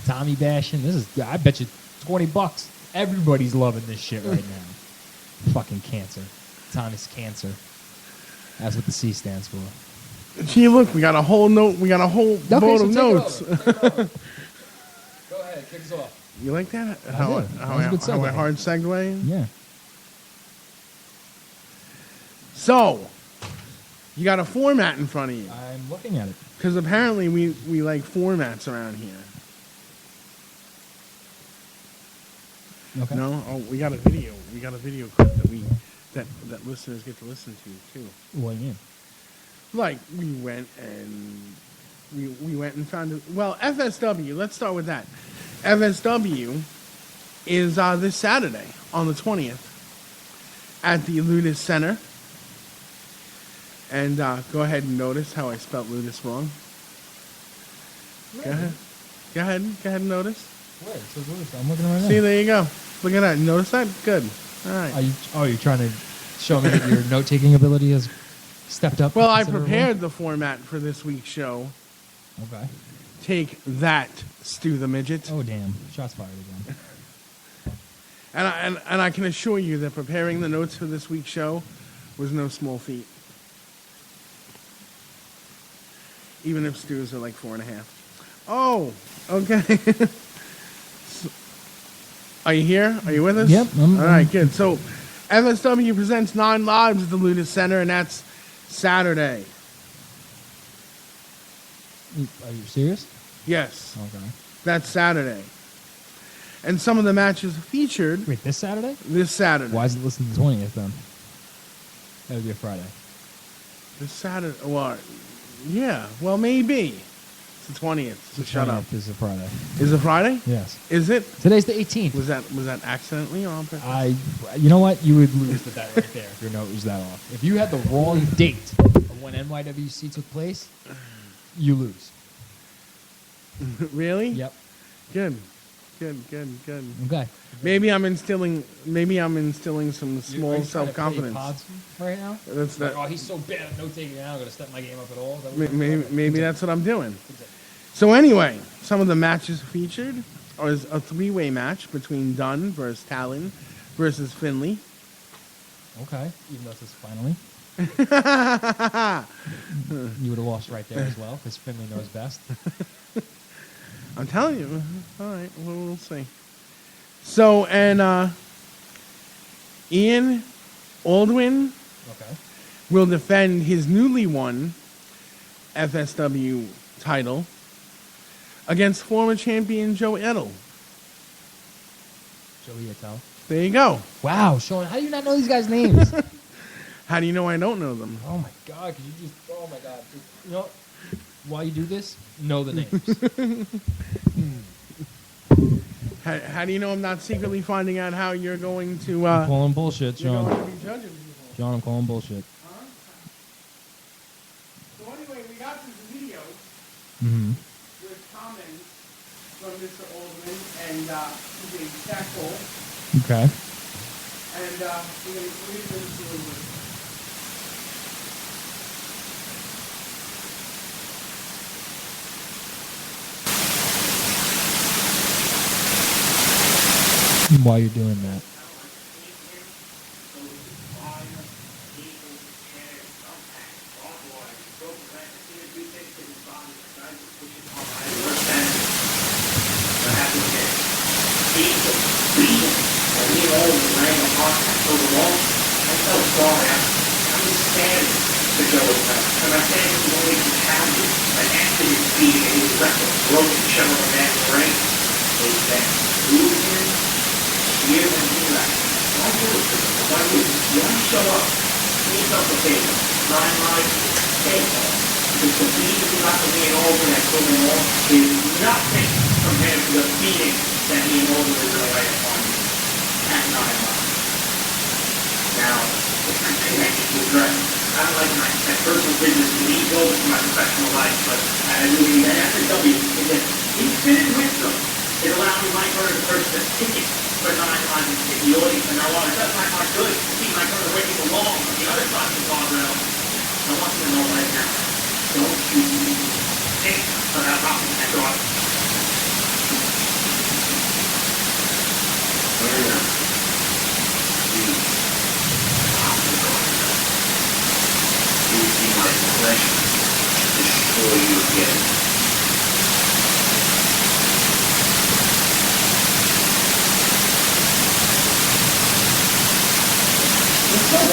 [SPEAKER 2] Tommy bashing. This is, I bet you $20. Everybody's loving this shit right now. Fucking cancer. Tommy's cancer. That's what the C stands for.
[SPEAKER 3] Gee, look, we got a whole note. We got a whole boat of notes.
[SPEAKER 2] Go ahead, kick us off.
[SPEAKER 3] You like that?
[SPEAKER 2] I
[SPEAKER 3] How
[SPEAKER 2] did.
[SPEAKER 3] how,
[SPEAKER 2] That was a good
[SPEAKER 3] how I
[SPEAKER 2] segue.
[SPEAKER 3] hard segue?
[SPEAKER 2] Yeah.
[SPEAKER 3] So, you got a format in front of you.
[SPEAKER 2] I'm looking at it.
[SPEAKER 3] Because apparently we like formats around here.
[SPEAKER 2] Okay.
[SPEAKER 3] No? Oh, we got a video. We got a video clip that listeners get to listen to too.
[SPEAKER 2] What do you mean?
[SPEAKER 3] Like we went and found it. Well, FSW. Let's start with that. FSW is this Saturday on the 20th at the Ludus Center. And go ahead and notice how I spelled Ludus wrong. Go ahead. Go ahead and notice.
[SPEAKER 2] Where? It says Ludus. I'm looking right now.
[SPEAKER 3] See, there you go. Look at that. Notice that? Good. All right.
[SPEAKER 2] You're trying to show me that your note-taking ability has stepped up?
[SPEAKER 3] Well, I
[SPEAKER 2] considerably?
[SPEAKER 3] prepared the format for this week's show.
[SPEAKER 2] Okay.
[SPEAKER 3] Take that, Stu the Midget.
[SPEAKER 2] Oh, damn. Shots fired again.
[SPEAKER 3] And I can assure you that preparing the notes for this week's show was no small feat. Even if Stu's are like 4.5. Oh, okay. Are you here? Are you with us?
[SPEAKER 2] Yep, I'm-
[SPEAKER 3] All right, good. So, FSW presents 9 Lives at the Ludus Center, and that's Saturday.
[SPEAKER 2] Are you serious?
[SPEAKER 3] Yes,
[SPEAKER 2] Okay.
[SPEAKER 3] that's Saturday. And some of the matches featured
[SPEAKER 2] Wait, this Saturday?
[SPEAKER 3] this Saturday.
[SPEAKER 2] Why is it listed the 20th then? That would be a Friday.
[SPEAKER 3] This Saturday. Well, yeah. Well, maybe. It's the 20th. So shut up.
[SPEAKER 2] 20th is a Friday.
[SPEAKER 3] Is it Friday?
[SPEAKER 2] Yes.
[SPEAKER 3] Is it?
[SPEAKER 2] Today's the 18th.
[SPEAKER 3] Was that accidentally or on purpose?
[SPEAKER 2] You know what? You would lose with that right there if your note was that off. If you had the wrong date of when NYWC took place, you lose.
[SPEAKER 3] Really?
[SPEAKER 2] Yep.
[SPEAKER 3] Good.
[SPEAKER 2] Okay.
[SPEAKER 3] Maybe I'm instilling some small
[SPEAKER 2] Are you trying to play
[SPEAKER 3] self-confidence.
[SPEAKER 2] pods right now?
[SPEAKER 3] That's
[SPEAKER 2] Like,
[SPEAKER 3] that.
[SPEAKER 2] oh, he's so bad at note taking. I'm gonna step my game up at all. Is that what
[SPEAKER 3] Maybe,
[SPEAKER 2] you're
[SPEAKER 3] maybe,
[SPEAKER 2] doing?
[SPEAKER 3] maybe that's what I'm doing. So anyway, some of the matches featured are a 3-way match between Dunn versus Talon versus Finley.
[SPEAKER 2] Okay. Even though this is finally, you would have lost right there as well because Finley knows best.
[SPEAKER 3] I'm telling you. All right, we'll see. So, and Ian Aldwin
[SPEAKER 2] Okay.
[SPEAKER 3] will defend his newly won FSW title against former champion Joe Edel.
[SPEAKER 2] Joey Attell.
[SPEAKER 3] There you go.
[SPEAKER 2] Wow, Sean, how do you not know these guys' names?
[SPEAKER 3] How do you know I don't know them?
[SPEAKER 2] Oh my God! Could you just? Oh my God! Just, you know, while you do this, know the names.
[SPEAKER 3] How do you know I'm not secretly finding out how you're going to
[SPEAKER 2] Calling bullshit,
[SPEAKER 3] you're
[SPEAKER 2] Sean.
[SPEAKER 3] going to be judging people?
[SPEAKER 2] John, I'm calling bullshit.
[SPEAKER 3] So anyway, we got this video
[SPEAKER 2] Mm-hmm.
[SPEAKER 3] with comments from Mr. Aldman and his name is Zach Cole.
[SPEAKER 2] Okay.
[SPEAKER 3] And we're going to read this a little bit.
[SPEAKER 2] While you're doing that.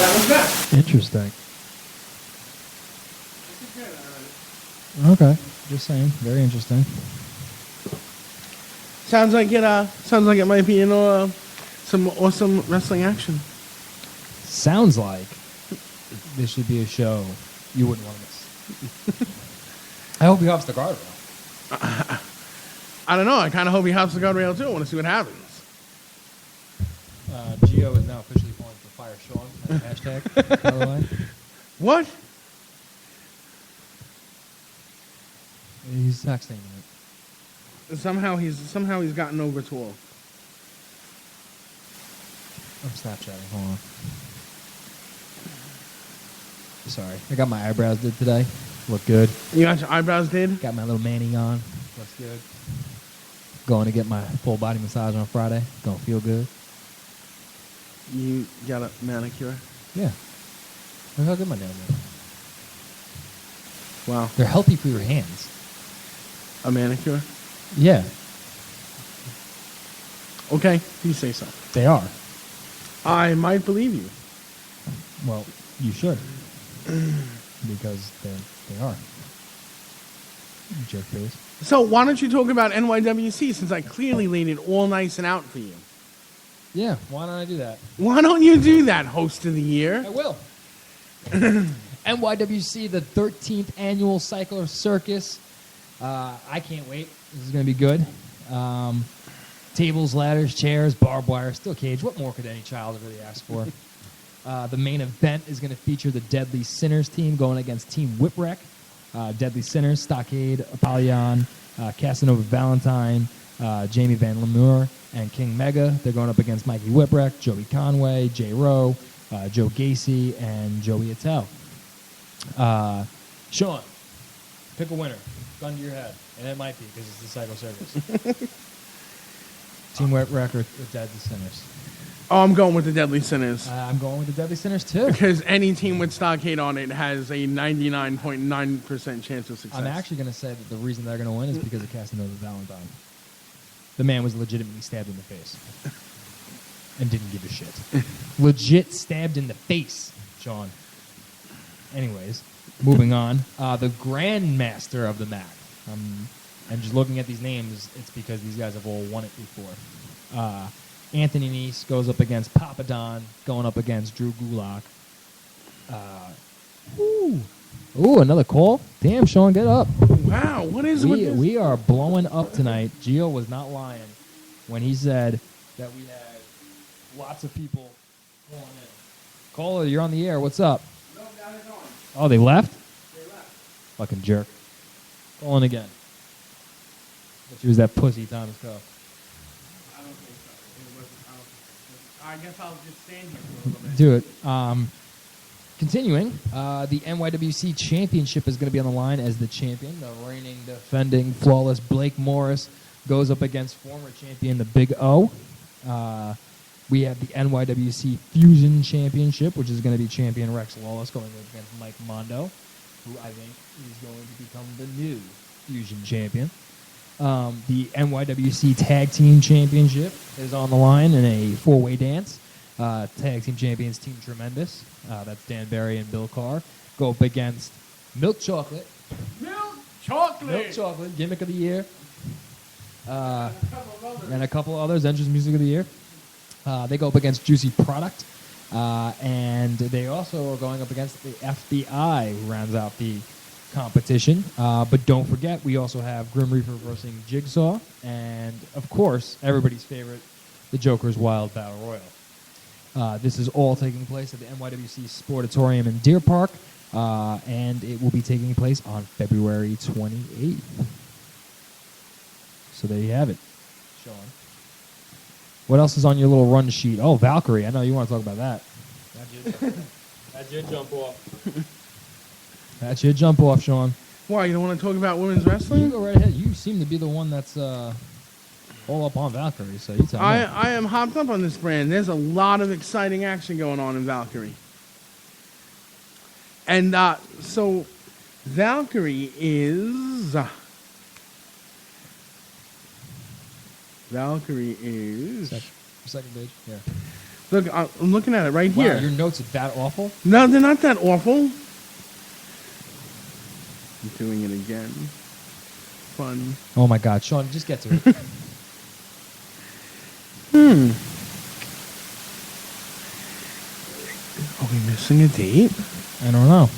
[SPEAKER 3] that was that.
[SPEAKER 2] Interesting. Okay, just saying. Very interesting.
[SPEAKER 3] Sounds like it might be some awesome wrestling action.
[SPEAKER 2] Sounds like this should be a show you wouldn't want to miss. I hope he hops the guardrail.
[SPEAKER 3] I don't know. I kind of hope he hops the guardrail too. I want to see what happens.
[SPEAKER 2] Gio is now officially calling for Fire Sean. That's a hashtag, by the way.
[SPEAKER 3] What?
[SPEAKER 2] He's texting it.
[SPEAKER 3] Somehow he's gotten over 12.
[SPEAKER 2] I'm Snapchatting. Hold on. Sorry. I got my eyebrows did today. Look good.
[SPEAKER 3] You got your eyebrows did?
[SPEAKER 2] Got my little mani on. Looks good. Going to get my full body massage on Friday. Gonna feel good.
[SPEAKER 3] You got a manicure?
[SPEAKER 2] Yeah. Look how good my nails are.
[SPEAKER 3] Wow.
[SPEAKER 2] They're healthy for your hands.
[SPEAKER 3] A manicure?
[SPEAKER 2] Yeah,
[SPEAKER 3] Okay, you say so.
[SPEAKER 2] they are.
[SPEAKER 3] I might believe you.
[SPEAKER 2] Well, you should. Because they are. You jerk face.
[SPEAKER 3] So why don't you talk about NYWC since I clearly laid it all nice and out for you?
[SPEAKER 2] Yeah, why don't I do that?
[SPEAKER 3] Why don't you do that, host of the year?
[SPEAKER 2] I will. NYWC, the 13th annual Cycler Circus. I can't wait. This is going to be good. Tables, ladders, chairs, barbed wire, steel cage. What more could any child really ask for? The main event is going to feature the Deadly Sinners team going against Team Whipwreck. Deadly Sinners, Stockade, Apollyon, Casanova Valentine, Jamie Van Lemur, and King Mega. They're going up against Mikey Whipwreck, Joey Conway, Jay Rowe, Joe Gacy, and Joey Attell. Sean, pick a winner. Gun to your head. And it might be because it's the Cycle Circus. Team Whipwreck or Deadly Sinners?
[SPEAKER 3] Oh, I'm going with the Deadly Sinners.
[SPEAKER 2] I'm going with the Deadly Sinners too.
[SPEAKER 3] Because any team with Stockade on it has a 99.9% chance of success.
[SPEAKER 2] I'm actually going to say that the reason they're going to win is because of Casanova Valentine. The man was legitimately stabbed in the face. And didn't give a shit. Legit stabbed in the face, Sean. Anyways, moving on. The Grandmaster of the MAC. And just looking at these names, it's because these guys have all won it before. Anthony Nese goes up against Papa Don, going up against Drew Gulak. Ooh, another call? Damn, Sean, get up.
[SPEAKER 3] Wow, what is with this?
[SPEAKER 2] We are blowing up tonight. Gio was not lying when he said that we had lots of people calling in. Caller, you're on the air. What's up?
[SPEAKER 3] No, now they're gone.
[SPEAKER 2] Oh, they left?
[SPEAKER 3] They left.
[SPEAKER 2] Fucking jerk. Calling again. But she was that pussy Thomas Coe.
[SPEAKER 3] I don't think so. It wasn't, I guess I'll just stand here for a little bit.
[SPEAKER 2] Do it. Continuing, the NYWC Championship is going to be on the line as the champion. The reigning, defending, flawless Blake Morris goes up against former champion, the Big O. We have the NYWC Fusion Championship, which is going to be champion Rex Lawless going up against Mike Mondo, who I think is going to become the new Fusion champion. The NYWC Tag Team Championship is on the line in a four-way dance. Tag Team Champions Team Tremendous, that's Dan Barry and Bill Carr, go up against Milk Chocolate.
[SPEAKER 3] Milk chocolate!
[SPEAKER 2] Milk Chocolate, Gimmick of the Year. And a couple others, Entrance Music of the Year. They go up against Juicy Product. And they also are going up against the FBI, who rounds out the competition. But don't forget, we also have Grim Reaper versus Jigsaw. And, of course, everybody's favorite, the Joker's Wild Battle Royal. This is all taking place at the NYWC Sportatorium in Deer Park. And it will be taking place on February 28th. So there you have it, Sean. What else is on your little run sheet? Oh, Valkyrie. I know you want to talk about that. That's your jump off. That's your jump off, Sean.
[SPEAKER 3] Why, you don't want to talk about women's
[SPEAKER 2] You
[SPEAKER 3] wrestling?
[SPEAKER 2] go right ahead. You seem to be the one that's all up on Valkyrie, so you tell me.
[SPEAKER 3] I am hopped up on this brand. There's a lot of exciting action going on in Valkyrie. And so Valkyrie is... Valkyrie is...
[SPEAKER 2] Second page. Yeah.
[SPEAKER 3] Look, I'm looking at it right
[SPEAKER 2] Wow,
[SPEAKER 3] here.
[SPEAKER 2] your notes are that awful?
[SPEAKER 3] No, they're not that awful. I'm doing it again. Fun.
[SPEAKER 2] Oh my God, Sean, just get to it.
[SPEAKER 3] Are we missing a date?
[SPEAKER 2] I don't know.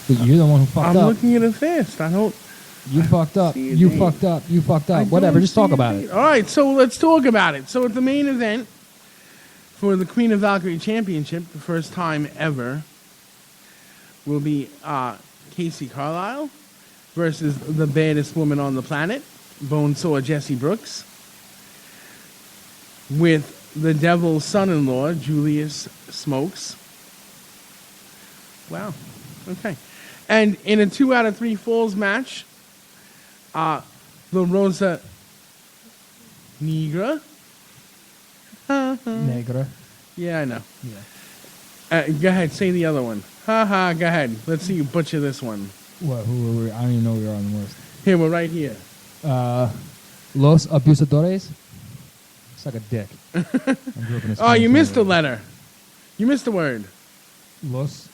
[SPEAKER 2] But you're the one who fucked
[SPEAKER 3] I'm
[SPEAKER 2] up.
[SPEAKER 3] looking at it fast. I don't.
[SPEAKER 2] You fucked up.
[SPEAKER 3] see a
[SPEAKER 2] You
[SPEAKER 3] date.
[SPEAKER 2] fucked up. You fucked
[SPEAKER 3] I
[SPEAKER 2] up. Whatever,
[SPEAKER 3] don't
[SPEAKER 2] just
[SPEAKER 3] see
[SPEAKER 2] talk
[SPEAKER 3] a
[SPEAKER 2] about
[SPEAKER 3] date.
[SPEAKER 2] it.
[SPEAKER 3] All right, so let's talk about it. So at the main event for the Queen of Valkyrie Championship, the first time ever, will be Casey Carlisle versus the baddest woman on the planet, Bonesaw Jesse Brooks, with the devil's son-in-law, Julius Smokes. Wow. Okay. And in a 2 out of 3 falls match, the Rosa Negra.
[SPEAKER 2] Negra.
[SPEAKER 3] Yeah, I know.
[SPEAKER 2] Yeah.
[SPEAKER 3] Go ahead, say the other one. Ha, go ahead. Let's see you butcher this one.
[SPEAKER 2] What? Who were we? I don't even know we were on the list.
[SPEAKER 3] Here, we're right here.
[SPEAKER 2] Los Abusadores. Suck a dick. I grew up in a
[SPEAKER 3] Oh,
[SPEAKER 2] Spanish
[SPEAKER 3] you missed a
[SPEAKER 2] neighborhood.
[SPEAKER 3] letter. You missed a word.
[SPEAKER 2] Los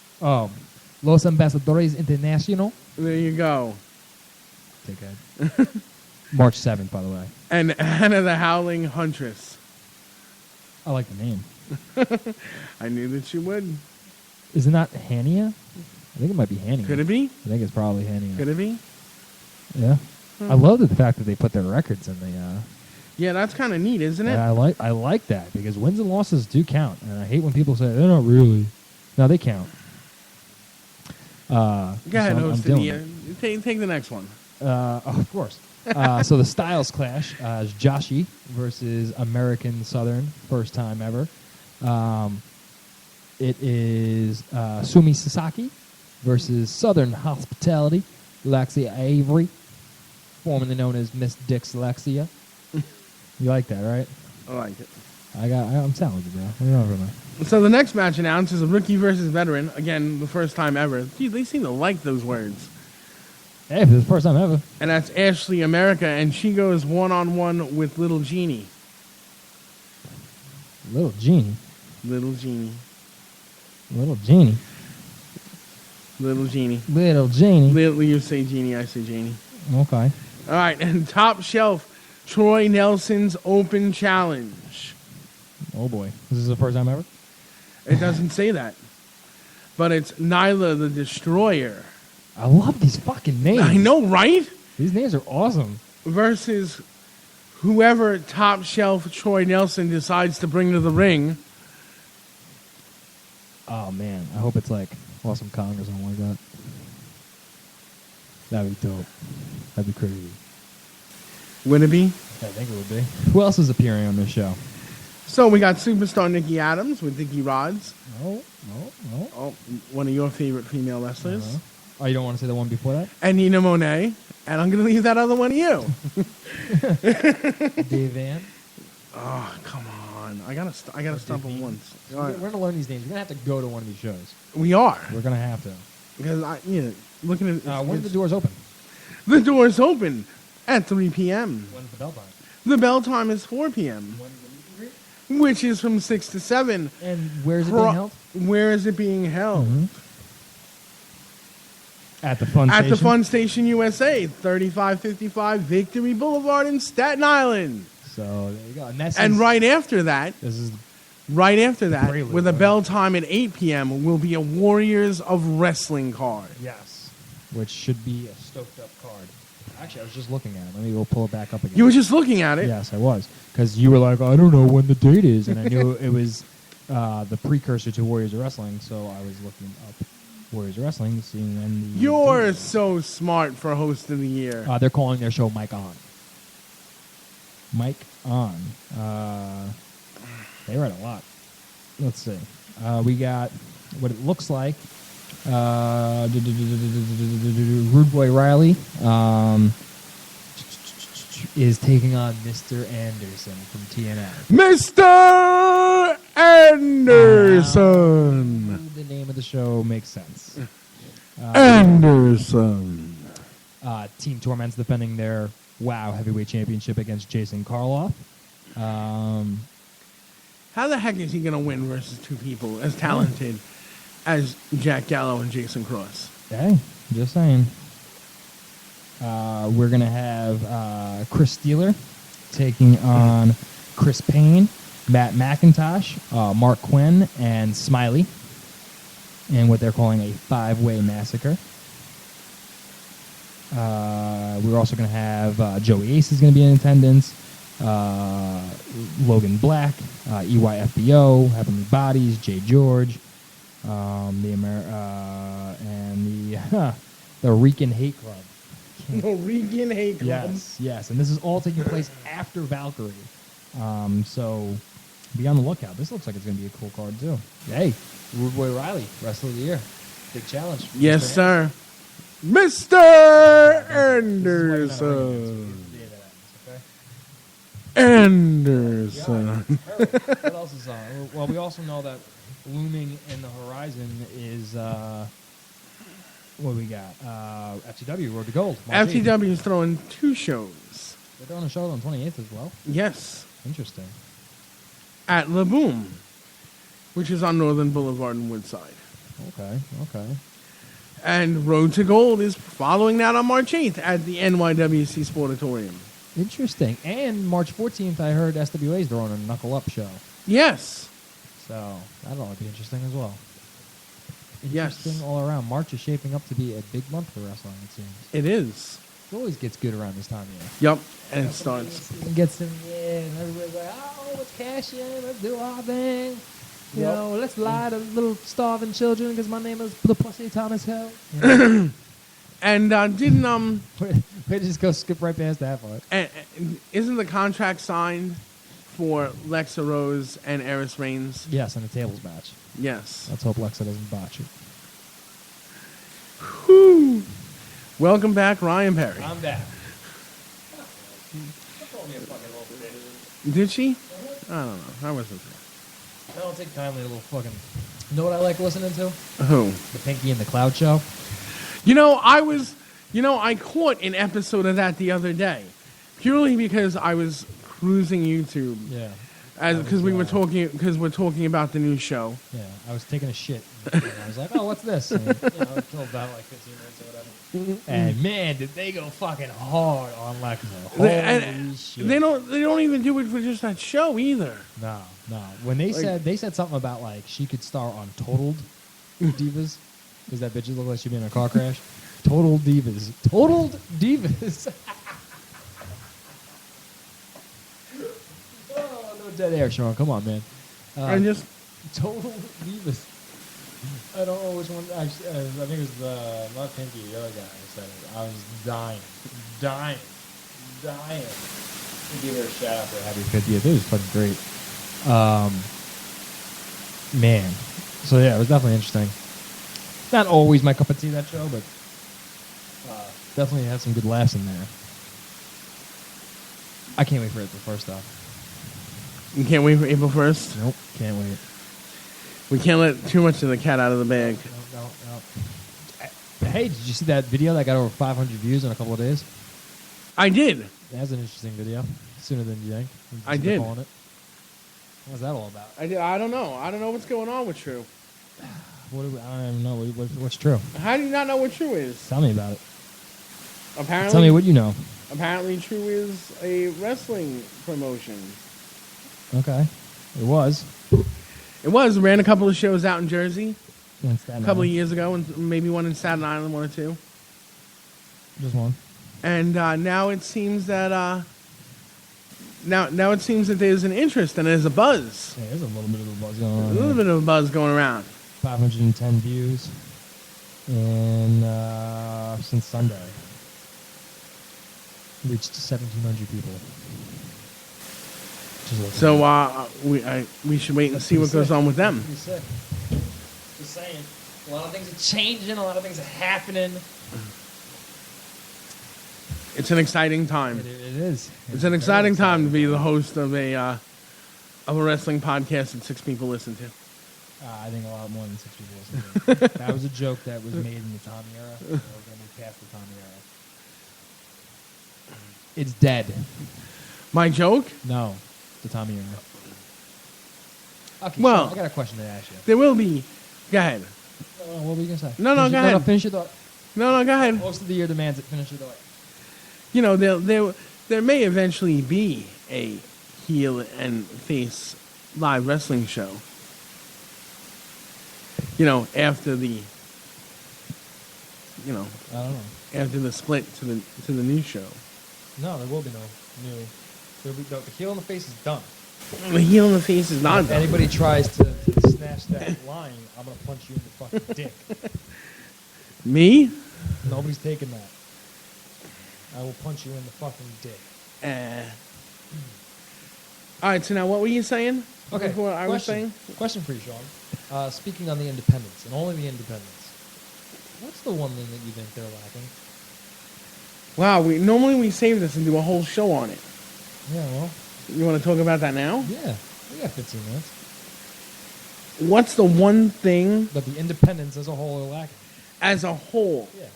[SPEAKER 2] Ambassadores International.
[SPEAKER 3] There you go.
[SPEAKER 2] Dickhead. March 7th, by the way.
[SPEAKER 3] And Anna the Howling Huntress.
[SPEAKER 2] I like the name.
[SPEAKER 3] I knew that you would.
[SPEAKER 2] Is it not Hania? I think it might be Hania.
[SPEAKER 3] Could it be?
[SPEAKER 2] I think it's probably Hania.
[SPEAKER 3] Could it be?
[SPEAKER 2] Yeah. I love the fact that they put their records in the.
[SPEAKER 3] Yeah, that's kind of neat, isn't it?
[SPEAKER 2] I like that because wins and losses do count, and I hate when people say they're not really. No, they count.
[SPEAKER 3] Go ahead,
[SPEAKER 2] I'm
[SPEAKER 3] host of
[SPEAKER 2] doing
[SPEAKER 3] the
[SPEAKER 2] it.
[SPEAKER 3] take the next one.
[SPEAKER 2] Of course. So the Styles Clash is Joshi versus American Southern, first time ever. It is Sumi Sasaki versus Southern Hospitality, Lexia Avery, formerly known as Miss Dix Lexia. You like that, right?
[SPEAKER 3] I like it.
[SPEAKER 2] I'm telling you, bro. What are you over there?
[SPEAKER 3] So the next match announced is a rookie versus veteran. Again, the first time ever. Gee, they seem to like those words.
[SPEAKER 2] Hey, if it's the first time ever.
[SPEAKER 3] And that's Ashley America, and she goes one-on-one with Little Genie.
[SPEAKER 2] Little Genie.
[SPEAKER 3] Little Genie.
[SPEAKER 2] Little Genie.
[SPEAKER 3] Little Genie.
[SPEAKER 2] Little Genie.
[SPEAKER 3] Little, you say Genie, I say Genie.
[SPEAKER 2] Okay.
[SPEAKER 3] All right, and top shelf, Troy Nelson's Open Challenge.
[SPEAKER 2] Oh, boy. This is the first time ever?
[SPEAKER 3] It doesn't say that. But it's Nyla the Destroyer.
[SPEAKER 2] I love these fucking names.
[SPEAKER 3] I know, right?
[SPEAKER 2] These names are awesome.
[SPEAKER 3] Versus whoever top shelf Troy Nelson decides to bring to the ring.
[SPEAKER 2] Oh, man. I hope it's like Awesome Kong or something like that. That'd be dope. That'd be crazy.
[SPEAKER 3] Would it be?
[SPEAKER 2] I think it would be. Who else is appearing on this show?
[SPEAKER 3] So we got superstar Nikki Adams with Dickie Rods.
[SPEAKER 2] No.
[SPEAKER 3] Oh, one of your favorite female wrestlers.
[SPEAKER 2] Uh-huh. Oh, you don't want to say the one before that?
[SPEAKER 3] And Nina Monet. And I'm going to leave that other one to you.
[SPEAKER 2] Dave Van.
[SPEAKER 3] Oh, come on. I gotta stump him once. All right.
[SPEAKER 2] We're going to learn these names. We're going to have to go to one of these shows.
[SPEAKER 3] We are.
[SPEAKER 2] We're going to have to.
[SPEAKER 3] Because, looking at
[SPEAKER 2] When do the doors open?
[SPEAKER 3] the doors open at 3 p.m.
[SPEAKER 2] When's the bell time?
[SPEAKER 3] The bell time is 4 p.m.,
[SPEAKER 2] When's the meet and greet?
[SPEAKER 3] which is from 6 to 7.
[SPEAKER 2] And where is it being held?
[SPEAKER 3] Where is it being held?
[SPEAKER 2] At the Fun
[SPEAKER 3] At
[SPEAKER 2] Station.
[SPEAKER 3] the Fun Station USA, 3555 Victory Boulevard in Staten Island.
[SPEAKER 2] So there you go. And,
[SPEAKER 3] And right after that,
[SPEAKER 2] This is Prelude,
[SPEAKER 3] with a
[SPEAKER 2] right?
[SPEAKER 3] bell time at 8 p.m., will be a Warriors of Wrestling card.
[SPEAKER 2] yes, which should be a stoked up card. Actually, I was just looking at it. Let me go pull it back up again.
[SPEAKER 3] You were just looking at it.
[SPEAKER 2] Yes, I was, because you were like, I don't know when the date is, and I knew it was the precursor to Warriors of Wrestling. So I was looking up Warriors of Wrestling, seeing when the
[SPEAKER 3] You're
[SPEAKER 2] date is.
[SPEAKER 3] so smart for host of the year.
[SPEAKER 2] They're calling their show Mike On. Mike On. They write a lot. Let's see. We got what it looks like. Rude Boy Riley is taking on Mr. Anderson from TNA.
[SPEAKER 3] Mr. Anderson.
[SPEAKER 2] The name of the show makes sense.
[SPEAKER 3] Anderson.
[SPEAKER 2] Team Torment's defending their WoW Heavyweight Championship against Jason Karloff.
[SPEAKER 3] How the heck is he going to win versus two people as talented as Jack Gallo and Jason Cross?
[SPEAKER 2] Hey, just saying. We're going to have Chris Steeler taking on Chris Payne, Matt McIntosh, Mark Quinn, and Smiley in what they're calling a five-way massacre. We're also going to have Joey Ace is going to be in attendance, Logan Black, EYFBO, Heavenly Bodies, Jay George, and the Rican Hate Club.
[SPEAKER 3] Norwegian Hate Club.
[SPEAKER 2] Yes, and this is all taking place after Valkyrie. So be on the lookout. This looks like it's going to be a cool card too. Hey, Rude Boy Riley, Wrestler of the Year, big challenge.
[SPEAKER 3] Yes,
[SPEAKER 2] Mr.
[SPEAKER 3] sir. Mr. Anderson. Anderson.
[SPEAKER 2] What else is on? Well, we also know that looming in the horizon is what we got? FTW Road to Gold. March 8th.
[SPEAKER 3] FTW is throwing two shows.
[SPEAKER 2] They're throwing a show on the 28th as well.
[SPEAKER 3] Yes.
[SPEAKER 2] Interesting.
[SPEAKER 3] At La Boom, which is on Northern Boulevard in Woodside.
[SPEAKER 2] Okay.
[SPEAKER 3] And Road to Gold is following that on March 8th at the NYWC Sportatorium.
[SPEAKER 2] Interesting. And March 14th, I heard SWA is throwing a Knuckle Up show.
[SPEAKER 3] Yes.
[SPEAKER 2] So that'll be interesting as well.
[SPEAKER 3] Yes.
[SPEAKER 2] Interesting all around. March is shaping up to be a big month for wrestling, it seems.
[SPEAKER 3] It is.
[SPEAKER 2] It always gets good around this time of year.
[SPEAKER 3] Yep. And it starts.
[SPEAKER 2] It gets in, and everybody's like, oh, let's cash in, let's do our thing. You
[SPEAKER 3] Yep.
[SPEAKER 2] know, let's lie to little starving children because my name is the Pussy Thomas Hill. You know?
[SPEAKER 3] And didn't
[SPEAKER 2] we just go skip right past that part.
[SPEAKER 3] isn't the contract signed for Lexa Rose and Eris Reigns?
[SPEAKER 2] Yes, and the tables match.
[SPEAKER 3] Yes.
[SPEAKER 2] Let's hope Lexa doesn't botch it.
[SPEAKER 3] Whew. Welcome back, Ryan Perry.
[SPEAKER 2] I'm back.
[SPEAKER 3] Did she? I don't know. I wasn't there.
[SPEAKER 2] I don't take kindly to little fucking. You know what I like listening to?
[SPEAKER 3] Who?
[SPEAKER 2] The Pinky and the Cloud show.
[SPEAKER 3] I caught an episode of that the other day, purely because I was cruising YouTube.
[SPEAKER 2] Yeah.
[SPEAKER 3] Because we're talking about the new show.
[SPEAKER 2] Yeah, I was taking a shit. And I was like, oh, what's this? And, until about like 15 minutes or whatever. And man, did they go fucking hard on Lexa. Holy shit.
[SPEAKER 3] They don't even do it for just that show either.
[SPEAKER 2] No. When they said something about like she could star on Totaled Divas, because that bitch looked like she'd be in a car crash. Totaled Divas. Oh, no dead air, Sean. Come on, man.
[SPEAKER 3] And just
[SPEAKER 2] Total Divas. I don't know which one. I think it was not Pinky, the other guy who said it. I was dying. Give her a shout out for Happy 50th. It was fucking great. Man. So yeah, it was definitely interesting. Not always my cup of tea, that show, but definitely had some good laughs in there. I can't wait for April 1st, though.
[SPEAKER 3] you can't wait for April 1st.
[SPEAKER 2] Nope, can't wait.
[SPEAKER 3] We can't let too much of the cat out of the bag.
[SPEAKER 2] No. Hey, did you see that video that got over 500 views in a couple of days?
[SPEAKER 3] I did.
[SPEAKER 2] That's an interesting video. Sooner than you think.
[SPEAKER 3] I did.
[SPEAKER 2] What was that all about?
[SPEAKER 3] I did. I don't know. I don't know what's going on with True.
[SPEAKER 2] I don't even know. What's true?
[SPEAKER 3] How do you not know what True is?
[SPEAKER 2] Tell me about it.
[SPEAKER 3] Apparently,
[SPEAKER 2] Tell me what you know.
[SPEAKER 3] Apparently, True is a wrestling promotion.
[SPEAKER 2] Okay. It was.
[SPEAKER 3] It ran a couple of shows out in Jersey
[SPEAKER 2] A
[SPEAKER 3] couple of years ago, and maybe one in Staten Island, one or two.
[SPEAKER 2] Just one.
[SPEAKER 3] And now it seems that now it seems that there's an interest and there's a buzz.
[SPEAKER 2] Yeah, there's a little bit of a buzz going
[SPEAKER 3] A
[SPEAKER 2] on.
[SPEAKER 3] little bit of a buzz going around.
[SPEAKER 2] 510 views in since Sunday. Reached 1,700 people.
[SPEAKER 3] So we should wait and see what goes on with them.
[SPEAKER 2] Pretty sick. Just saying. A lot of things are changing. A lot of things are happening.
[SPEAKER 3] It's an exciting time.
[SPEAKER 2] It is.
[SPEAKER 3] It's an exciting time to be the host of a wrestling podcast that 6 people listen to.
[SPEAKER 2] I think a lot more than 6 people listen to it. That was a joke that was made in the Tommy era. We're going to move past the Tommy era. It's dead.
[SPEAKER 3] My joke?
[SPEAKER 2] No, the Tommy era. Okay,
[SPEAKER 3] Well-
[SPEAKER 2] Sean, I got a question to ask you.
[SPEAKER 3] There will be. Go ahead.
[SPEAKER 2] What were you gonna say?
[SPEAKER 3] No,
[SPEAKER 2] Finish
[SPEAKER 3] go
[SPEAKER 2] it-
[SPEAKER 3] ahead.
[SPEAKER 2] Finish your thought.
[SPEAKER 3] No, go ahead.
[SPEAKER 2] Most of the year demands it. Finish your thought.
[SPEAKER 3] You know, there may eventually be a heel and face live wrestling show. You know, after the, you know,
[SPEAKER 2] I don't know.
[SPEAKER 3] after the split to the new show.
[SPEAKER 2] No, there will be no new. The heel in the face is done.
[SPEAKER 3] The heel and the face is not
[SPEAKER 2] If
[SPEAKER 3] done.
[SPEAKER 2] anybody tries to snatch that line, I'm gonna punch you in the fucking dick.
[SPEAKER 3] Me?
[SPEAKER 2] Nobody's taking that. I will punch you in the fucking dick.
[SPEAKER 3] All right. So now, what were you saying?
[SPEAKER 2] Okay.
[SPEAKER 3] Before I was saying.
[SPEAKER 2] Question for you, Sean. Speaking on the independents and only the independents, what's the one thing that you think they're lacking?
[SPEAKER 3] Wow. We save this and do a whole show on it.
[SPEAKER 2] Yeah, well,
[SPEAKER 3] You want to talk about that now?
[SPEAKER 2] yeah, we got 15 minutes.
[SPEAKER 3] What's the one thing
[SPEAKER 2] But the independents as a whole are lacking.
[SPEAKER 3] as a whole?
[SPEAKER 2] Yeah.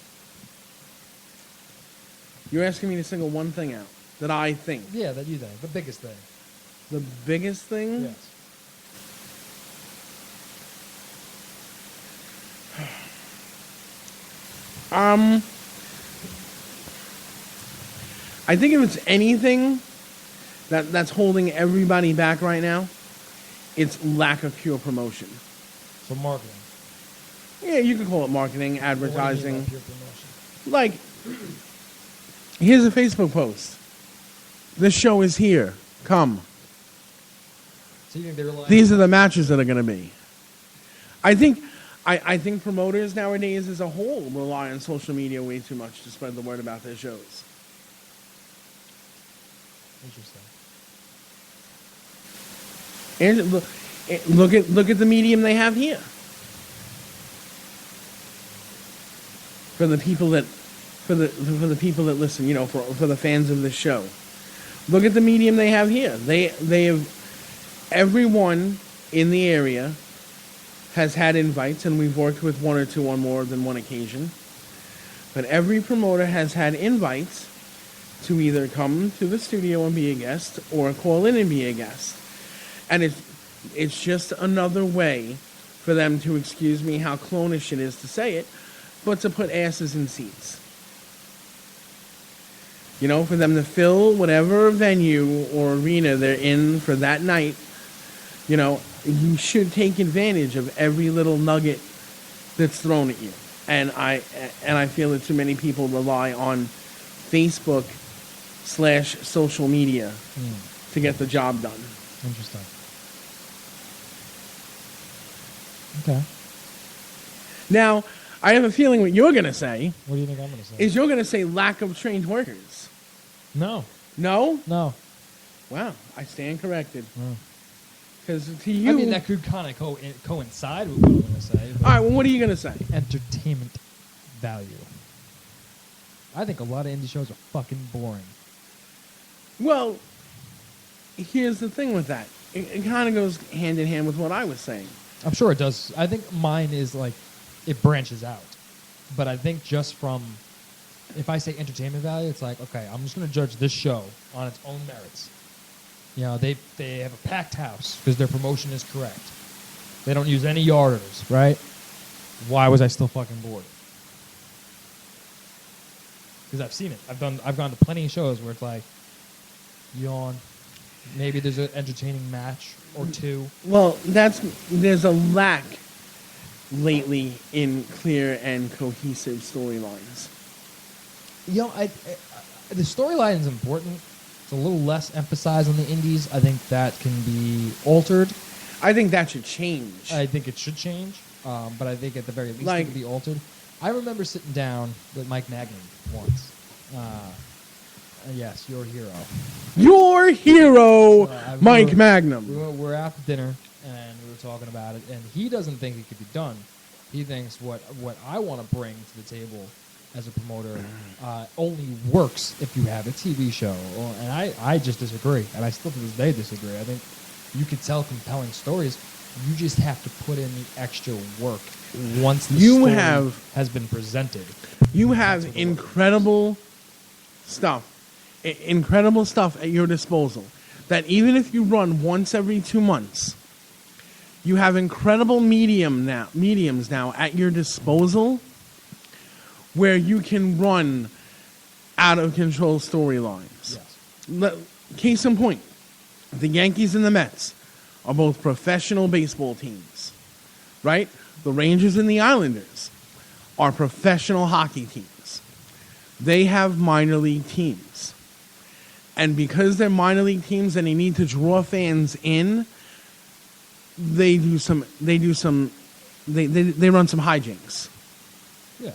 [SPEAKER 3] You're asking me to single one thing out that I think.
[SPEAKER 2] Yeah, that you think. The biggest thing.
[SPEAKER 3] The biggest thing?
[SPEAKER 2] Yes.
[SPEAKER 3] I think if it's anything that's holding everybody back right now, it's lack of pure promotion.
[SPEAKER 2] So marketing.
[SPEAKER 3] Yeah, you could call it marketing,
[SPEAKER 2] What do you mean by
[SPEAKER 3] advertising.
[SPEAKER 2] pure promotion?
[SPEAKER 3] Like, here's a Facebook post. This show is here. Come.
[SPEAKER 2] So you think they rely
[SPEAKER 3] These are the matches that are going to be. I think promoters nowadays as a whole rely on social media way too much to spread the word about their shows.
[SPEAKER 2] Interesting.
[SPEAKER 3] And look at the medium they have here. For the people that listen, you know, for the fans of this show. Look at the medium they have here. They have everyone in the area has had invites, and we've worked with one or two on more than one occasion. But every promoter has had invites to either come to the studio and be a guest or call in and be a guest. And it's just another way for them to, excuse me how clonish it is to say it, but to put asses in seats. You know, for them to fill whatever venue or arena they're in for that night. You know, you should take advantage of every little nugget that's thrown at you. And I feel that too many people rely on Facebook / social media to get the job done.
[SPEAKER 2] Interesting. Okay.
[SPEAKER 3] Now, I have a feeling what you're going to say
[SPEAKER 2] What do you think I'm going to say?
[SPEAKER 3] is you're going to say lack of trained workers.
[SPEAKER 2] No.
[SPEAKER 3] No?
[SPEAKER 2] No.
[SPEAKER 3] Wow, I stand corrected.
[SPEAKER 2] No.
[SPEAKER 3] Because to you...
[SPEAKER 2] I mean, that could kind of coincide with what I'm going to say. But
[SPEAKER 3] All right, well, what are you going to say?
[SPEAKER 2] entertainment value. I think a lot of indie shows are fucking boring.
[SPEAKER 3] Well, here's the thing with that. It kind of goes hand in hand with what I was saying.
[SPEAKER 2] I'm sure it does. I think mine is like, it branches out. But I think just from, if I say entertainment value, it's like, okay, I'm just going to judge this show on its own merits. You know, they have a packed house because their promotion is correct. They don't use any yarders, right? Why was I still fucking bored? Because I've seen it. I've gone to plenty of shows where it's like, yawn. Maybe there's an entertaining match or two.
[SPEAKER 3] Well, there's a lack lately in clear and cohesive storylines.
[SPEAKER 2] You know, the storyline is important. It's a little less emphasized on the indies. I think that can be altered.
[SPEAKER 3] I think that should change.
[SPEAKER 2] I think it should change, but I think at the very least it can be altered. I remember sitting down with Mike Magnum once. Yes, your hero.
[SPEAKER 3] Your hero, Mike
[SPEAKER 2] We
[SPEAKER 3] Magnum.
[SPEAKER 2] were out to dinner, and we were talking about it, and he doesn't think it could be done. He thinks what I want to bring to the table as a promoter only works if you have a TV show. And I just disagree, and I still to this day disagree. I think you could tell compelling stories. You just have to put in the extra work once the story has been presented.
[SPEAKER 3] You have incredible stuff at your disposal that even if you run once every 2 months, You have incredible mediums now at your disposal where you can run out of control storylines.
[SPEAKER 2] Yes.
[SPEAKER 3] Case in point, the Yankees and the Mets are both professional baseball teams, right? The Rangers and the Islanders are professional hockey teams. They have minor league teams. And because they're minor league teams and they need to draw fans in, they run some hijinks.
[SPEAKER 2] Yeah.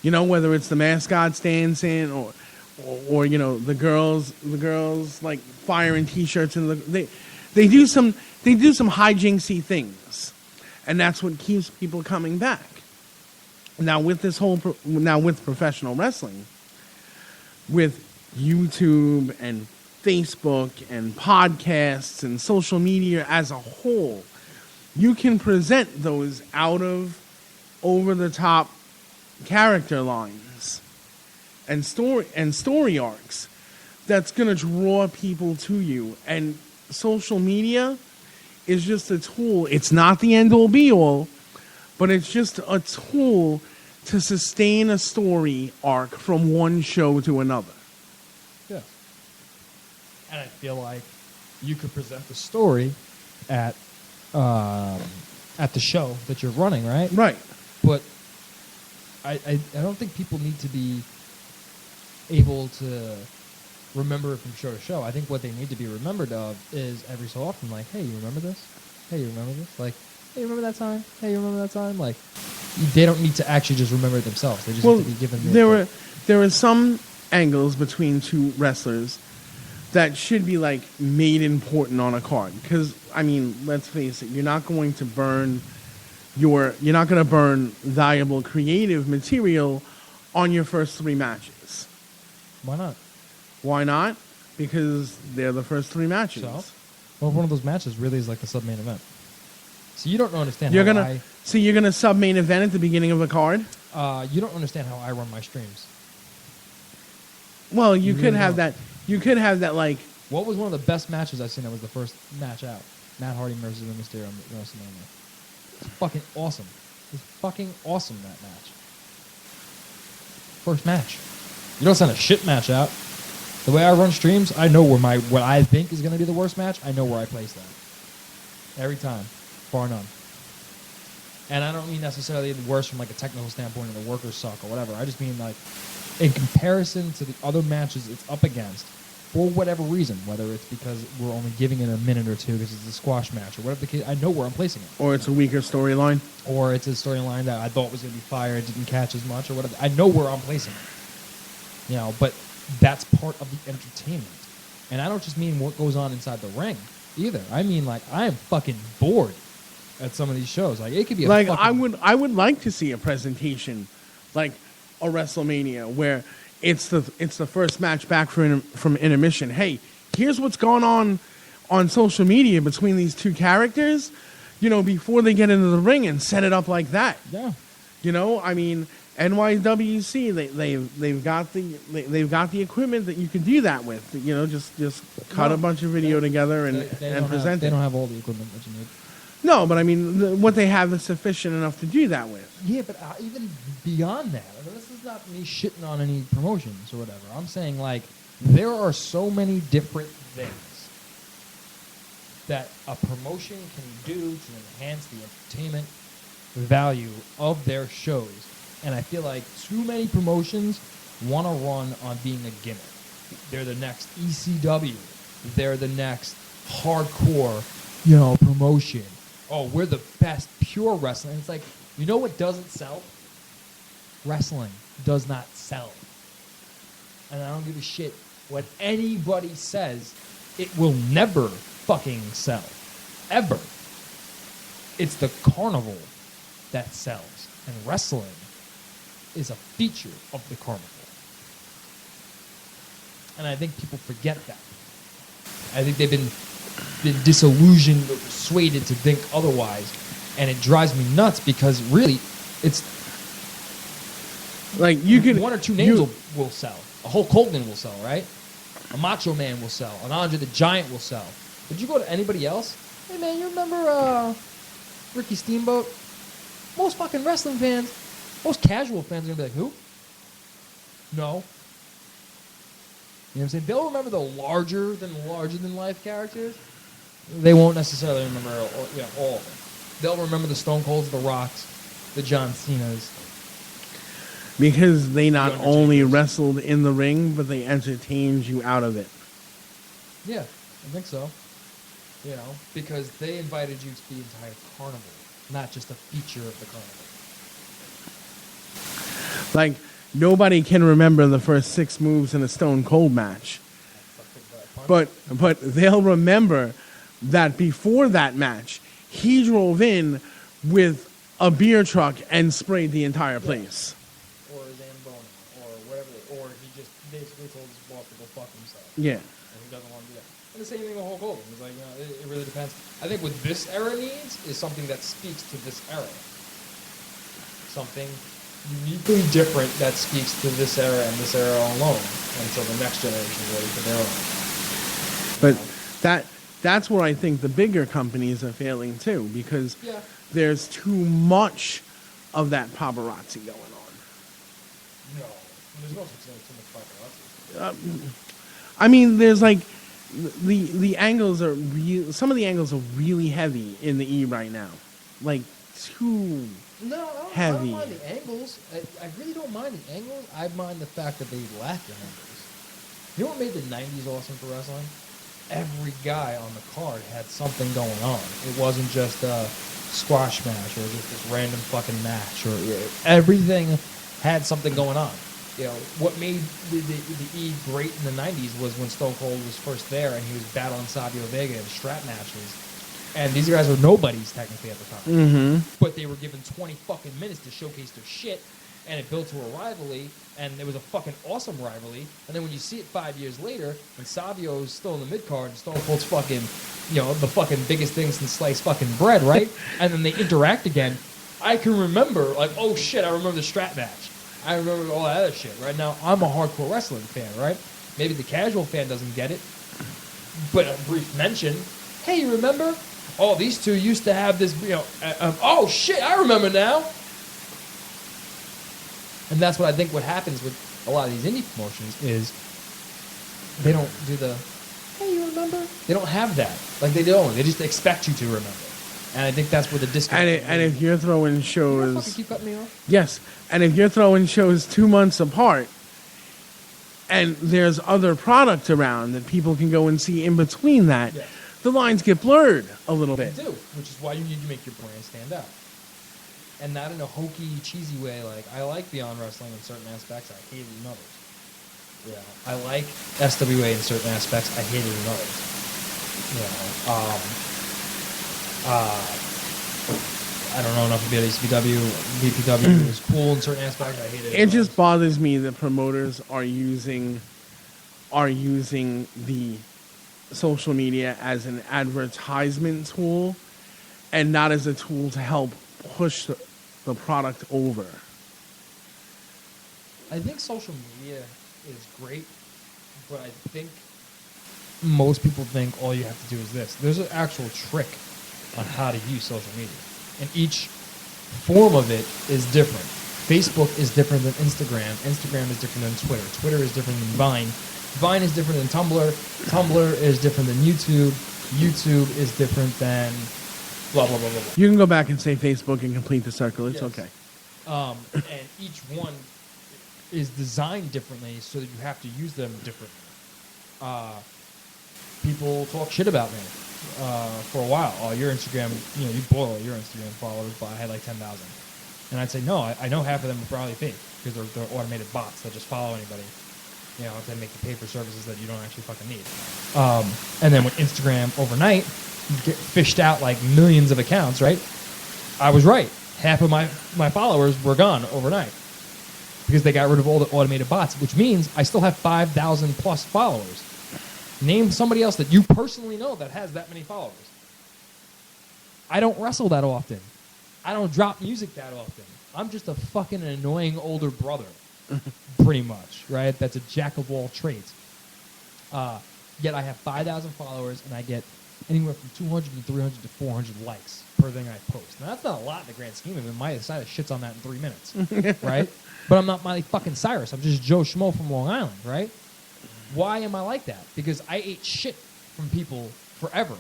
[SPEAKER 3] You know, whether it's the mascot dancing or you know, the girls like firing t-shirts and they do some hijinksy things. And that's what keeps people coming back. Now with professional wrestling, with YouTube and Facebook and podcasts and social media as a whole, you can present those out of over-the-top character lines and story arcs that's going to draw people to you. And social media is just a tool. It's not the end-all be-all, but it's just a tool to sustain a story arc from one show to another.
[SPEAKER 2] Yeah. And I feel like you could present the story at the show that you're running, right?
[SPEAKER 3] Right.
[SPEAKER 2] But I don't think people need to be able to remember it from show to show. I think what they need to be remembered of is every so often, like, hey, you remember this? Hey, you remember this? Like, hey, you remember that time? Hey, you remember that time? Like, they don't need to actually just remember it themselves. They just need to be given
[SPEAKER 3] there were some angles between two wrestlers that should be like made important on a card. Because I mean, let's face it, you're not going to burn valuable creative material on your first 3 matches.
[SPEAKER 2] Why not?
[SPEAKER 3] Why not? Because they're the first 3 matches.
[SPEAKER 2] So? Well, one of those matches really is like the sub-main event. So you don't understand
[SPEAKER 3] You're
[SPEAKER 2] how
[SPEAKER 3] gonna sub-main event at the beginning of a card?
[SPEAKER 2] you don't understand how I run my streams.
[SPEAKER 3] Well, you
[SPEAKER 2] You
[SPEAKER 3] could
[SPEAKER 2] really
[SPEAKER 3] have
[SPEAKER 2] don't.
[SPEAKER 3] that. You could have that like.
[SPEAKER 2] What was one of the best matches I've seen that was the first match out? Matt Hardy versus Rey Mysterio on WrestleMania. It's fucking awesome. It's fucking awesome, that match. First match. You don't send a shit match out. The way I run streams, I know where what I think is going to be the worst match. I know where I place that. Every time. Bar none. And I don't mean necessarily the worst from like a technical standpoint and the workers suck or whatever. I just mean like in comparison to the other matches it's up against, for whatever reason, whether it's because we're only giving it a minute or two because it's a squash match or whatever the case, I know where I'm placing it.
[SPEAKER 3] Or it's a weaker storyline.
[SPEAKER 2] Or it's a storyline that I thought was going to be fire, didn't catch as much or whatever. I know where I'm placing it. You know, but that's part of the entertainment. And I don't just mean what goes on inside the ring either. I mean, like, I am fucking bored at some of these shows. Like, it could be a
[SPEAKER 3] Like
[SPEAKER 2] fucking...
[SPEAKER 3] I would like to see a presentation like a WrestleMania where it's the first match back from intermission. Hey, here's what's going on social media between these two characters, you know, before they get into the ring, and set it up like that.
[SPEAKER 2] Yeah.
[SPEAKER 3] You know, I mean, NYWC they've got the equipment that you can do that with. You know, just cut a bunch of video together and present
[SPEAKER 2] They
[SPEAKER 3] it.
[SPEAKER 2] don't have all the equipment that you need.
[SPEAKER 3] No, but I mean, what they have is sufficient enough to do that with.
[SPEAKER 2] Yeah, but even beyond that, I mean, this is not me shitting on any promotions or whatever. I'm saying, like, there are so many different things that a promotion can do to enhance the entertainment value of their shows. And I feel like too many promotions want to run on being a gimmick. They're the next ECW. They're the next hardcore, you know, promotion. Oh, we're the best pure wrestling. It's like, you know what doesn't sell? Wrestling does not sell. And I don't give a shit what anybody says. It will never fucking sell. Ever. It's the carnival that sells. And wrestling is a feature of the carnival. And I think people forget that. I think they've been disillusioned or persuaded to think otherwise, and it drives me nuts because really, it's
[SPEAKER 3] Like you could
[SPEAKER 2] one or two names will sell. A Hulk Hogan will sell, right? A Macho Man will sell. An Andre the Giant will sell. But you go to anybody else, Hey man, you remember Ricky Steamboat? Most fucking wrestling fans, most casual fans are gonna be like, who? No. You know what I'm saying? They'll remember the larger than life characters. They won't necessarily remember all of them. They'll remember the Stone Colds, the Rocks, the John Cenas.
[SPEAKER 3] Because they not
[SPEAKER 2] The
[SPEAKER 3] only
[SPEAKER 2] Undertakers.
[SPEAKER 3] wrestled in the ring, but they entertained you out of it.
[SPEAKER 2] Yeah, I think so. You know, because they invited you to the entire carnival, not just a feature of the carnival.
[SPEAKER 3] Like, nobody can remember the first 6 moves in a Stone Cold match. But they'll remember that before that match, he drove in with a beer truck and sprayed the entire place.
[SPEAKER 2] Or Zamboni, or whatever, or he just basically told his boss to go fuck himself.
[SPEAKER 3] Yeah.
[SPEAKER 2] And he doesn't want to do that. And the same thing with Hulk Hogan. It's like, it really depends. I think what this era needs is something that speaks to this era. Something uniquely different that speaks to this era and this era alone until the next generation is ready for their own.
[SPEAKER 3] But that's where I think the bigger companies are failing too, because
[SPEAKER 2] Yeah.
[SPEAKER 3] there's too much of that paparazzi going on.
[SPEAKER 2] No. There's no such thing as too much paparazzi.
[SPEAKER 3] I mean, there's like the angles are some of the angles are really heavy in the E right now, like too.
[SPEAKER 2] No, I
[SPEAKER 3] Heavy.
[SPEAKER 2] don't mind the angles. I really don't mind the angles. I mind the fact that they lack in angles. You know what made the 90s awesome for wrestling? Every guy on the card had something going on. It wasn't just a squash match or just this random fucking match. Or everything had something going on. You know, what made the E great in the 90s was when Stone Cold was first there and he was battling Savio Vega in strap matches. And these guys were nobodies technically at the time.
[SPEAKER 3] Mm-hmm.
[SPEAKER 2] But they were given 20 fucking minutes to showcase their shit, and it built to a rivalry, and it was a fucking awesome rivalry. And then when you see it 5 years later, when Savio's still in the mid-card, and Stone Cold's fucking, you know, the fucking biggest thing since sliced fucking bread, right? And then they interact again, I can remember, like, oh shit, I remember the strap match. I remember all that other shit, right? Now, I'm a hardcore wrestling fan, right? Maybe the casual fan doesn't get it, but a brief mention, hey, you remember? Oh, these two used to have this, you know, oh shit, I remember now. And that's what I think what happens with a lot of these indie promotions is they don't do the, hey, you remember? They don't have that. Like they don't. They just expect you to remember. And I think that's where the disconnect.
[SPEAKER 3] And if you're throwing
[SPEAKER 2] you
[SPEAKER 3] shows,
[SPEAKER 2] fucking keep cutting me off.
[SPEAKER 3] yes, and if you're throwing shows 2 months apart, and there's other product around that people can go and see in between that,
[SPEAKER 2] Yes.
[SPEAKER 3] the lines get blurred a little
[SPEAKER 2] They
[SPEAKER 3] bit.
[SPEAKER 2] do, which is why you need to make your brand stand out. And not in a hokey, cheesy way. Like, I like Beyond Wrestling in certain aspects. I hate it in others. Yeah, I like SWA in certain aspects. I hate it in others. You know, I don't know enough about ECW. BPW is cool in certain aspects. I hate it.
[SPEAKER 3] It
[SPEAKER 2] in
[SPEAKER 3] just
[SPEAKER 2] others.
[SPEAKER 3] bothers me that promoters are using the social media as an advertisement tool and not as a tool to help push the product over.
[SPEAKER 2] I think social media is great, but I think most people think all you have to do is this. There's an actual trick on how to use social media, and each form of it is different. Facebook is different than Instagram. Instagram is different than Twitter. Twitter is different than Vine. Vine is different than Tumblr. Tumblr is different than YouTube. YouTube is different than blah, blah, blah, blah, blah.
[SPEAKER 3] You can go back and say Facebook and complete the circle. It's
[SPEAKER 2] Yes.
[SPEAKER 3] okay.
[SPEAKER 2] And each one is designed differently so that you have to use them differently. People talk shit about me for a while. Oh, your Instagram, you know, you boil your Instagram followers, but I had like 10,000. And I'd say, no, I know half of them are probably fake because they're automated bots that just follow anybody, you know, to make the paper services that you don't actually fucking need. And then when Instagram overnight get fished out like millions of accounts, right? I was right. Half of my followers were gone overnight because they got rid of all the automated bots, which means I still have 5,000 plus followers. Name somebody else that you personally know that has that many followers. I don't wrestle that often. I don't drop music that often. I'm just a fucking annoying older brother, pretty much, right? That's a jack of all trades. Yet I have 5,000 followers and I get anywhere from 200 to 300 to 400 likes per thing I post. Now, that's not a lot in the grand scheme of it. My side shits on that in 3 minutes, right? But I'm not Miley fucking Cyrus. I'm just Joe Schmo from Long Island, right? Why am I like that? Because I ate shit from people forever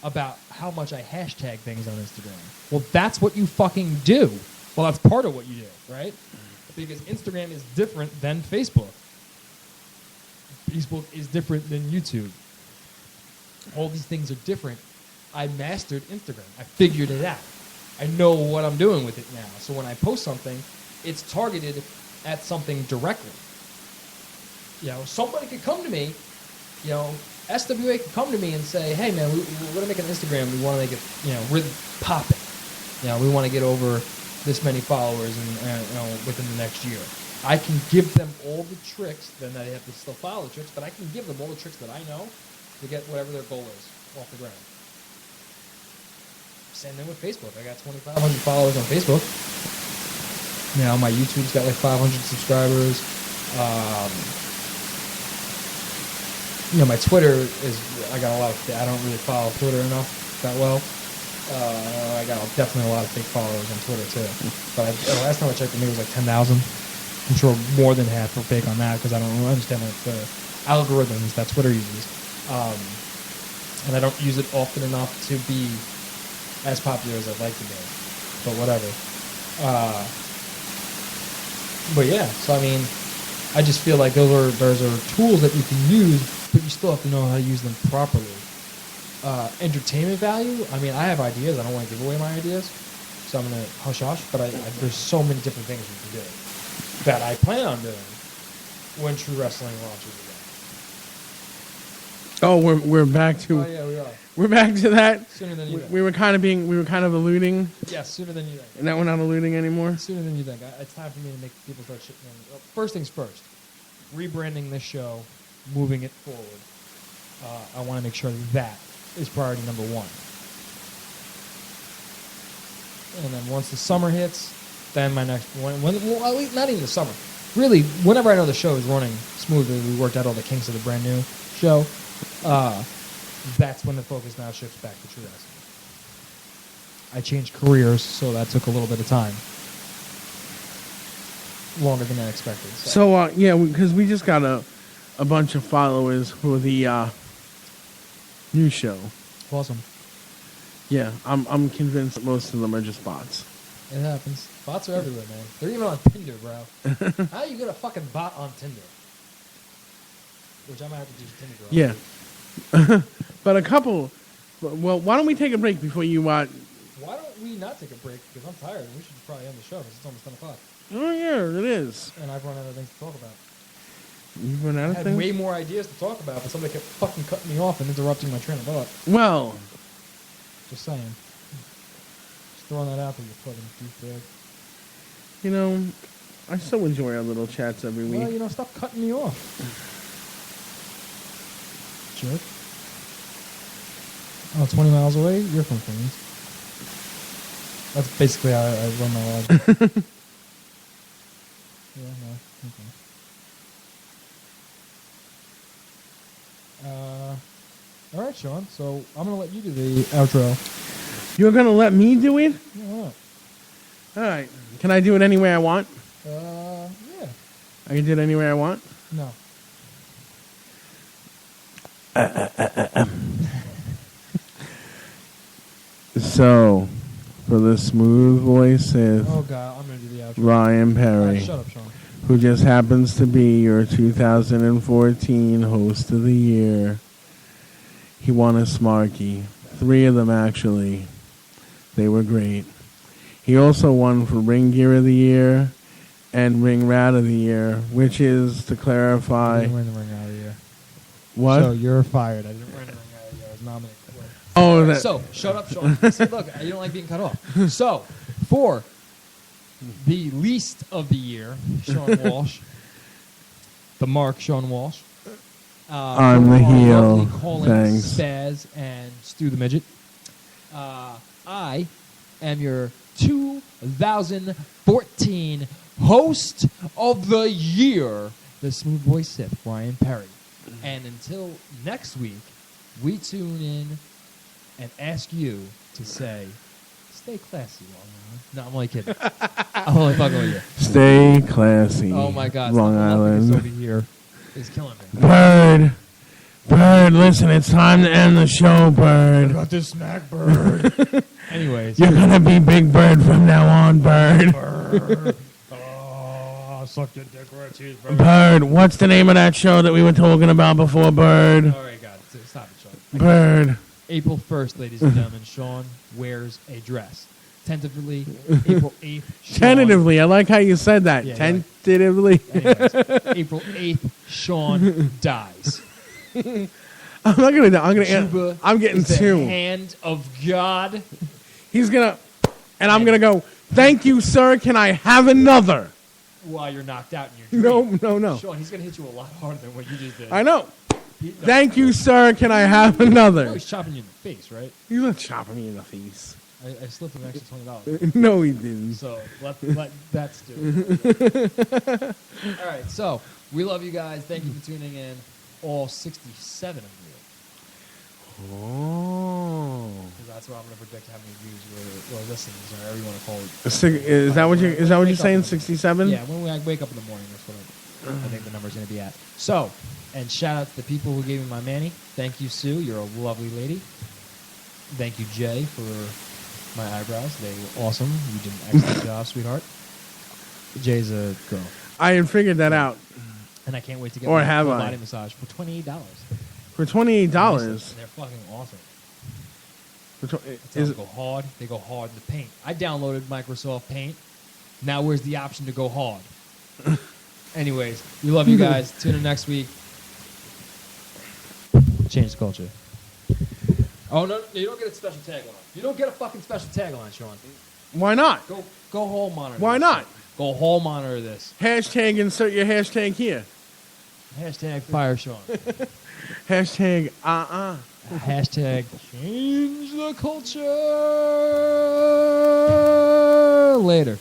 [SPEAKER 2] about how much I hashtag things on Instagram. Well, that's what you fucking do. Well, that's part of what you do, right? Because Instagram is different than Facebook. Facebook is different than YouTube. All these things are different. I mastered Instagram. I figured it out. I know what I'm doing with it now. So when I post something, it's targeted at something directly. You know, somebody could come to me, you know, SWA could come to me and say, hey, man, we're going to make an Instagram. We want to make it, you know, really popping. You know, we want to get over this many followers within the next year. I can give them all the tricks. Then they have to still follow the tricks, but I can give them all the tricks that I know to get whatever their goal is off the ground. Same thing with Facebook. I got 2,500 followers on Facebook. You know, my YouTube's got like 500 subscribers. You know, my Twitter is, I got a lot of, I don't really follow Twitter enough that well. I got definitely a lot of fake followers on Twitter too. But last time I checked, it was like 10,000. I'm sure more than half are fake on that because I don't really understand the algorithms that Twitter uses. And I don't use it often enough to be as popular as I'd like to be. But whatever. But yeah, so I mean, I just feel like those are tools that you can use, but you still have to know how to use them properly. Entertainment value, I mean, I have ideas. I don't want to give away my ideas, so I'm going to hush-hush, but there's so many different things you can do that I plan on doing when True Wrestling launches again.
[SPEAKER 3] Oh, we're back to
[SPEAKER 2] Oh, yeah, we are.
[SPEAKER 3] we're back to that.
[SPEAKER 2] Sooner than you think.
[SPEAKER 3] We were kind of alluding,
[SPEAKER 2] Yes, sooner than you think.
[SPEAKER 3] and now we're not alluding anymore.
[SPEAKER 2] Sooner than you think. It's time for me to make people start shitting on me. First things first, rebranding this show, moving it forward. I want to make sure that is priority number one. And then once the summer hits, then my next one, well, not even the summer. Really, whenever I know the show is running smoothly, we worked out all the kinks of the brand new show, that's when the focus now shifts back to True Wrestling. I changed careers, so that took a little bit of time. Longer than I expected.
[SPEAKER 3] So yeah, because we just got a bunch of followers for the new show.
[SPEAKER 2] Awesome.
[SPEAKER 3] Yeah, I'm convinced that most of them are just bots.
[SPEAKER 2] It happens. Bots are everywhere, man. They're even on Tinder, bro. How you get a fucking bot on Tinder? Which I might have to do Tinder, bro.
[SPEAKER 3] Yeah. But a couple. Well, why don't we take a break before you?
[SPEAKER 2] Why don't we not take a break? Because I'm tired and we should probably end the show because it's almost 10 o'clock.
[SPEAKER 3] Oh yeah, it is.
[SPEAKER 2] And I've run out of things to talk about.
[SPEAKER 3] You've run out
[SPEAKER 2] I
[SPEAKER 3] of
[SPEAKER 2] had
[SPEAKER 3] things.
[SPEAKER 2] way more ideas to talk about, but somebody kept fucking cutting me off and interrupting my train of thought.
[SPEAKER 3] Well,
[SPEAKER 2] Just saying. Just throwing that out there, you fucking douchebag.
[SPEAKER 3] you know, I still enjoy our little chats every week.
[SPEAKER 2] Well, you know, stop cutting me off. Jerk. Oh, 20 miles away? You're from Queens. That's basically how I run my life. Yeah, no. Okay. All right, Sean. So I'm going to let you do the outro.
[SPEAKER 3] You're gonna let me do it?
[SPEAKER 2] Yeah, why
[SPEAKER 3] All right. Can I do it any way I want?
[SPEAKER 2] not? Yeah.
[SPEAKER 3] I can do it any way I want.
[SPEAKER 2] No.
[SPEAKER 3] So, for the smooth voices,
[SPEAKER 2] Oh, God. I'm going to do the outro.
[SPEAKER 3] Ryan
[SPEAKER 2] All
[SPEAKER 3] Perry,
[SPEAKER 2] right, shut up, Sean.
[SPEAKER 3] who just happens to be your 2014 Host of the Year. He won a Smarky. 3 of them, actually. They were great. He also won for Ring Gear of the Year and Ring Rat of the Year, which is, to
[SPEAKER 2] I
[SPEAKER 3] clarify,
[SPEAKER 2] didn't win the ring out of the year.
[SPEAKER 3] what?
[SPEAKER 2] So you're fired. I didn't win the ring out of the year. I was nominated for it.
[SPEAKER 3] Oh, that,
[SPEAKER 2] So, shut up, Sean. See, look, you don't like being cut off. So, for the least of the year, Sean Walsh, the Mark Sean Walsh.
[SPEAKER 3] I'm the
[SPEAKER 2] who are
[SPEAKER 3] heel.
[SPEAKER 2] lovely calling
[SPEAKER 3] Thanks.
[SPEAKER 2] Spaz and Stu the Midget. I am your 2014 Host of the Year, the Smooth Voice Sip, Ryan Perry. And until next week, we tune in and ask you to say, "Stay classy, Long Island." No, I'm only kidding. I'm only fucking with you.
[SPEAKER 3] Stay classy.
[SPEAKER 2] Oh my God,
[SPEAKER 3] Long
[SPEAKER 2] Stop
[SPEAKER 3] Island.
[SPEAKER 2] over here is killing me.
[SPEAKER 3] Bird, listen, it's time to end the show, Bird.
[SPEAKER 2] Got this snack, Bird. Anyways,
[SPEAKER 3] You're gonna be Big Bird from now on, Bird.
[SPEAKER 2] oh, suck your dick, Richie,
[SPEAKER 3] Bird, what's the name of that show that we were talking about before, Bird?
[SPEAKER 2] All right, God, stop it, Sean.
[SPEAKER 3] Bird.
[SPEAKER 2] April 1st, ladies and gentlemen, Sean wears a dress. Tentatively, April 8th. Sean,
[SPEAKER 3] Tentatively, I like how you said that.
[SPEAKER 2] Yeah,
[SPEAKER 3] Tentatively.
[SPEAKER 2] anyways, April 8th, Sean dies.
[SPEAKER 3] I'm not gonna.
[SPEAKER 2] Juba
[SPEAKER 3] I'm getting
[SPEAKER 2] is the
[SPEAKER 3] two.
[SPEAKER 2] hand of God.
[SPEAKER 3] He's gonna, and I'm gonna go. Thank you, sir. Can I have another?
[SPEAKER 2] While you're knocked out in your dream.
[SPEAKER 3] No.
[SPEAKER 2] Sean, he's going to hit you a lot harder than what you just did.
[SPEAKER 3] I know.
[SPEAKER 2] No,
[SPEAKER 3] Thank you, sir. Can I have
[SPEAKER 2] no,
[SPEAKER 3] another?
[SPEAKER 2] he's chopping you in the face, right?
[SPEAKER 3] He's not chopping me in the face.
[SPEAKER 2] I slipped him an extra $20.
[SPEAKER 3] No, he didn't.
[SPEAKER 2] So let that stew. All right, so we love you guys. Thank you for tuning in. All 67 of you.
[SPEAKER 3] Oh.
[SPEAKER 2] 'Cause that's what I'm going to predict how many views or listens or however you want to call it.
[SPEAKER 3] Is that what you? Is that what you're saying? 67?
[SPEAKER 2] Yeah, when I wake up in the morning, that's what I think the number's going to be at. So, and shout out to the people who gave me my Manny. Thank you, Sue. You're a lovely lady. Thank you, Jay, for my eyebrows. They were awesome. You did an excellent job, sweetheart. Jay's a girl.
[SPEAKER 3] I had figured that out.
[SPEAKER 2] And I can't wait to get
[SPEAKER 3] Or
[SPEAKER 2] my
[SPEAKER 3] have
[SPEAKER 2] full
[SPEAKER 3] I?
[SPEAKER 2] body massage for $28.
[SPEAKER 3] For $28.
[SPEAKER 2] And they're fucking awesome.
[SPEAKER 3] For tw-
[SPEAKER 2] They
[SPEAKER 3] is,
[SPEAKER 2] go hard. They go hard in the paint. I downloaded Microsoft Paint. Now where's the option to go hard? Anyways, we love you guys. Tune in next week. Change the culture. Oh no, you don't get a special tagline. You don't get a fucking special tagline, Sean.
[SPEAKER 3] why not?
[SPEAKER 2] Go hall monitor.
[SPEAKER 3] Why
[SPEAKER 2] this
[SPEAKER 3] not?
[SPEAKER 2] shit. Go hall monitor this.
[SPEAKER 3] Hashtag insert your hashtag here.
[SPEAKER 2] Hashtag fire Sean.
[SPEAKER 3] Hashtag
[SPEAKER 2] Hashtag change the culture. Later.